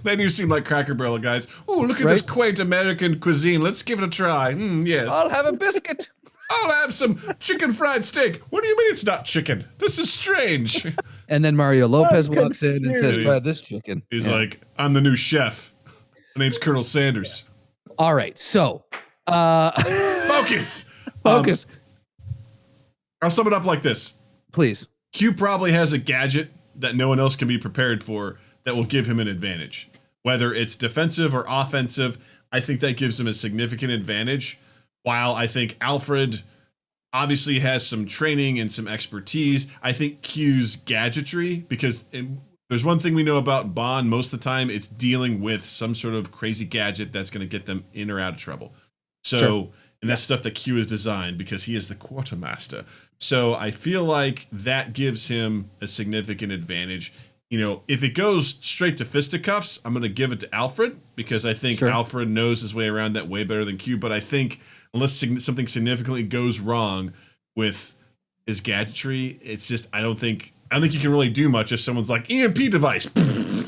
Then you seem like Cracker Barrel guys. Oh, look at this quaint American cuisine. Let's give it a try. Yes. I'll have a biscuit. I'll have some chicken fried steak. What do you mean it's not chicken? This is strange. And then Mario Lopez walks in and says, try this chicken. He's like, I'm the new chef. My name's Colonel Sanders. All right, so focus. I'll sum it up like this. Please. Q probably has a gadget that no one else can be prepared for that will give him an advantage. Whether it's defensive or offensive, I think that gives him a significant advantage. While I think Alfred obviously has some training and some expertise, I think Q's gadgetry, because there's one thing we know about Bond. Most of the time, it's dealing with some sort of crazy gadget that's going to get them in or out of trouble. So, sure. And that's stuff that Q has designed because he is the quartermaster. So I feel like that gives him a significant advantage. You know, if it goes straight to fisticuffs, I'm going to give it to Alfred because I think Alfred knows his way around that way better than Q. But I think unless something significantly goes wrong with his gadgetry, it's just I don't think you can really do much if someone's like EMP device.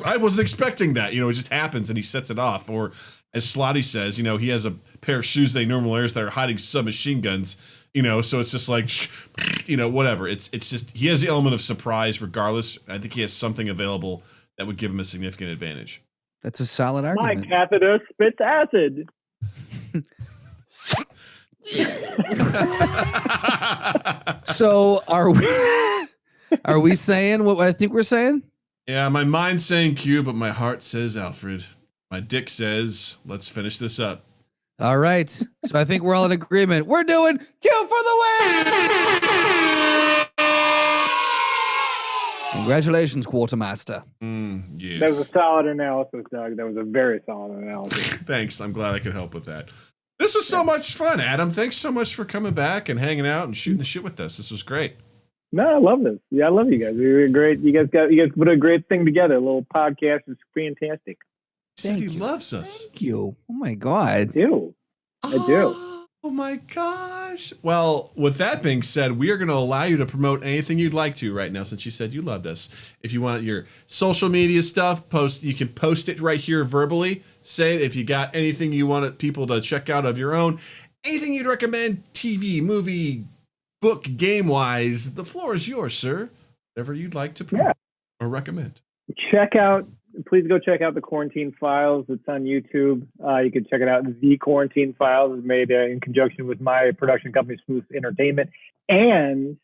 I wasn't expecting that. You know, it just happens and he sets it off. Or as Slotty says, you know, he has a pair of shoes that he normally wears that are hiding submachine guns. You know, so it's just like, you know, whatever. It's just he has the element of surprise regardless. I think he has something available that would give him a significant advantage. That's a solid argument. My catheter spits acid. So are we saying what I think we're saying? Yeah, my mind's saying Q, but my heart says Alfred. My dick says, let's finish this up. All right. So I think we're all in agreement. We're doing Q for the win. Congratulations, Quartermaster. Yes. That was a solid analysis, Doug. That was a very solid analysis. Thanks. I'm glad I could help with that. This was so much fun, Adam. Thanks so much for coming back and hanging out and shooting the shit with us. This was great. No, I love this. Yeah, I love you guys. You're great. You guys put a great thing together. A little podcast is fantastic. He loves us. Thank you. Oh my God. I do. Oh my gosh. Well, with that being said, we are going to allow you to promote anything you'd like to right now since you said you loved us. If you want your social media stuff, you can post it right here verbally. Say it if you got anything you want people to check out of your own. Anything you'd recommend, TV, movie, book, game-wise, the floor is yours, sir. Whatever you'd like to promote or recommend. Please go check out the Quarantine Files. It's on YouTube. You can check it out. The Quarantine Files is made in conjunction with my production company, Smoose Entertainment, and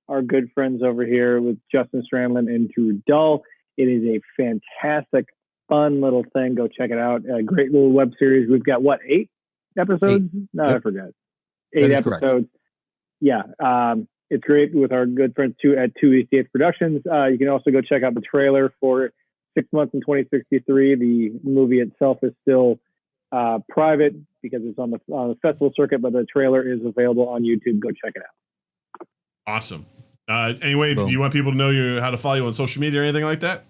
our good friends over here with Justin Strandland and Drew Dull. It is a fantastic, fun little thing. Go check it out. A great little web series. We've got, 8 episodes? 8. No, yep. I forgot. 8 episodes. Correct. Yeah. It's great with our good friends at 2ECH Productions. You can also go check out the trailer for 6 Months in 2063. The movie itself is still private because it's on the festival circuit, but the trailer is available on YouTube. Go check it out. Awesome. Anyway, do you want people to know how to follow you on social media or anything like that?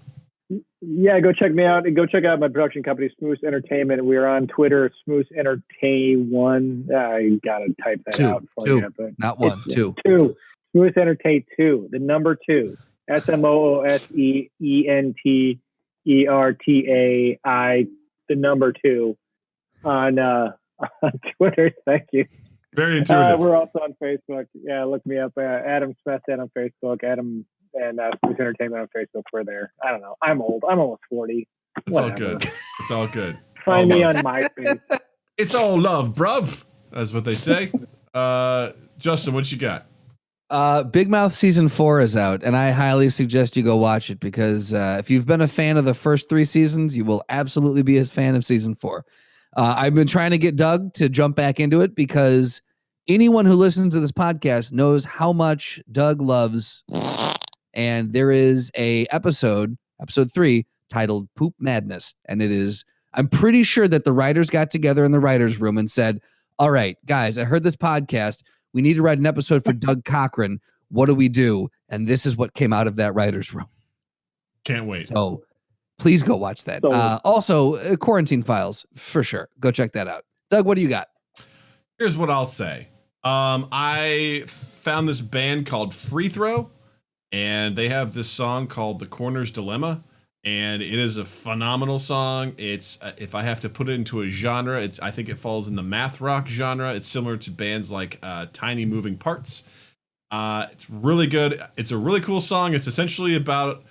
Yeah, go check me out and go check out my production company, Smoose Entertainment. We are on Twitter, Smoose Entertain1. I gotta type that out for you. But not 1, 2. 2. Smoose Entertain 2. The number 2. SMOOSEENT. ERTAI, the number 2 on Twitter. Thank you. Very intuitive. We're also on Facebook. Yeah, look me up. Adam Smestad on Facebook. Adam and Smoose Entertainment on Facebook. We're there. I don't know. I'm old. I'm almost 40. It's all good. It's all good. Find me on MySpace. It's all love, bruv. That's what they say. Justin, what you got? Big Mouth season 4 is out, and I highly suggest you go watch it because if you've been a fan of the first 3 seasons, you will absolutely be a fan of season 4. I've been trying to get Doug to jump back into it because anyone who listens to this podcast knows how much Doug loves. And there is episode 3 titled Poop Madness. And I'm pretty sure that the writers got together in the writer's room and said, all right, guys, I heard this podcast. We need to write an episode for Doug Cochran. What do we do? And this is what came out of that writer's room. Can't wait. So please go watch that. Also, Quarantine Files, for sure. Go check that out. Doug, what do you got? Here's what I'll say. I found this band called Free Throw, and they have this song called The Corner's Dilemma. And it is a phenomenal song. It's if I have to put it into a genre, I think it falls in the math rock genre. It's similar to bands like Tiny Moving Parts. It's really good. It's a really cool song. It's essentially about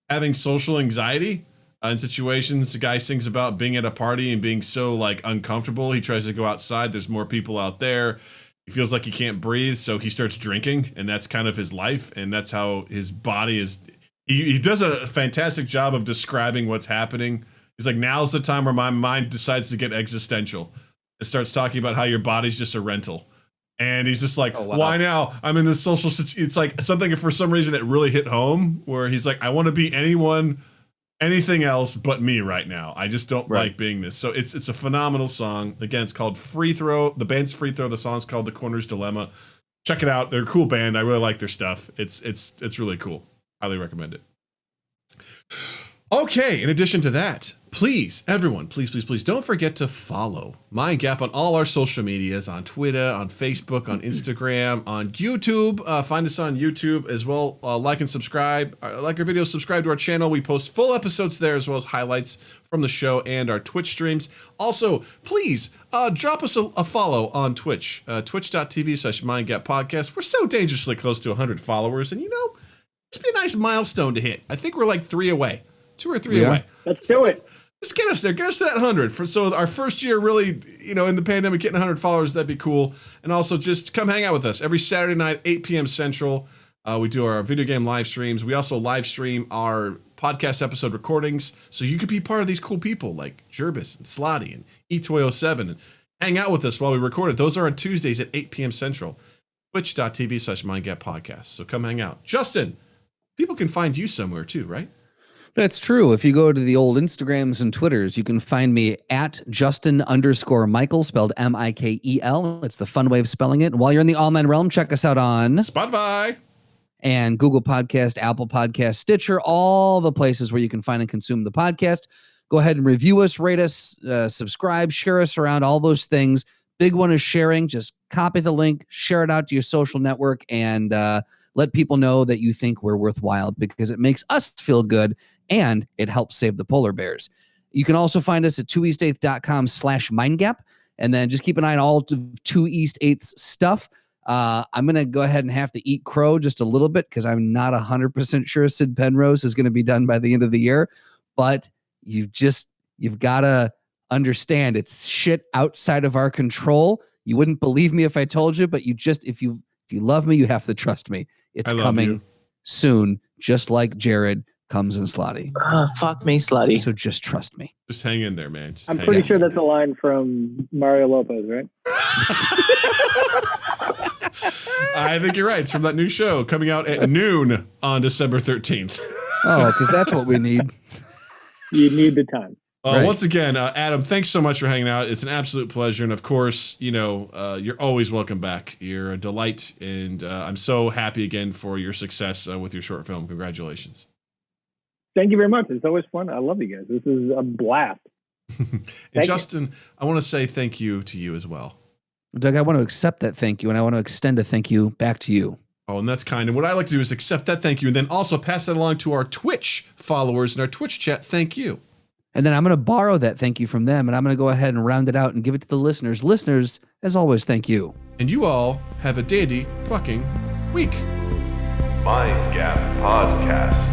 having social anxiety in situations. The guy sings about being at a party and being so uncomfortable. He tries to go outside. There's more people out there. He feels like he can't breathe, so he starts drinking, and that's kind of his life. And that's how his body is. He does a fantastic job of describing what's happening. He's like, now's the time where my mind decides to get existential. It starts talking about how your body's just a rental. And he's just like, Oh, wow. why now? I'm in this social situation. It's like something for some reason it really hit home where he's like, I want to be anything else but me right now. I just don't like being this. So it's a phenomenal song. Again, it's called Free Throw. The band's Free Throw. The song's called The Corner's Dilemma. Check it out. They're a cool band. I really like their stuff. It's really cool. Highly recommend it. Okay, in addition to that, please, everyone, please don't forget to follow Mind Gap on all our social medias, on Twitter, on Facebook, on Instagram, on YouTube. Find us on YouTube as well. Like and subscribe. Like our videos, subscribe to our channel. We post full episodes there as well as highlights from the show and our Twitch streams. Also, please drop us a follow on Twitch, twitch.tv/MindGapPodcast. We're so dangerously close to 100 followers, and it's be a nice milestone to hit. I think we're like 3 away. 2 or 3 away. Let's do it. Let's get us there. Get us to that 100. So our first year really, in the pandemic, getting 100 followers, that'd be cool. And also just come hang out with us every Saturday night, 8 p.m. Central. We do our video game live streams. We also live stream our podcast episode recordings. So you could be part of these cool people like Jervis and Slotty and E207 and hang out with us while we record it. Those are on Tuesdays at 8 p.m. Central. Twitch.tv/MindGapPodcast. So come hang out. Justin, people can find you somewhere too, right? That's true. If you go to the old Instagrams and Twitters, you can find me at Justin_Michael, spelled Mikel. It's the fun way of spelling it. And while you're in the online realm, check us out on Spotify and Google Podcast, Apple Podcast, Stitcher, all the places where you can find and consume the podcast. Go ahead and review us, rate us, subscribe, share us around, all those things. Big one is sharing. Just copy the link, share it out to your social network, and let people know that you think we're worthwhile because it makes us feel good and it helps save the polar bears. You can also find us at 2east8th.com/mindgap, and then just keep an eye on all of 2 East 8th's stuff. I'm going to go ahead and have to eat crow just a little bit because I'm not 100% sure Sid Penrose is going to be done by the end of the year, but you've got to understand it's shit outside of our control. You wouldn't believe me if I told you, but if you love me, you have to trust me. It's coming soon, just like Jared comes in Slotty. Fuck me, Slotty. So just trust me. Just hang in there, man. I'm pretty sure that's a line from Mario Lopez, right? I think you're right. It's from that new show coming out at noon on December 13th. Oh, because that's what we need. You need the time. Right. Once again, Adam, thanks so much for hanging out. It's an absolute pleasure. And of course, you're always welcome back. You're a delight. And I'm so happy again for your success with your short film. Congratulations. Thank you very much. It's always fun. I love you guys. This is a blast. And Justin, I want to say thank you to you as well. Doug, I want to accept that thank you, and I want to extend a thank you back to you. Oh, and that's kind. And what I like to do is accept that thank you and then also pass that along to our Twitch followers and our Twitch chat. Thank you. And then I'm going to borrow that thank you from them, and I'm going to go ahead and round it out and give it to the listeners. Listeners, as always, thank you. And you all have a dandy fucking week. Mind Gap Podcast.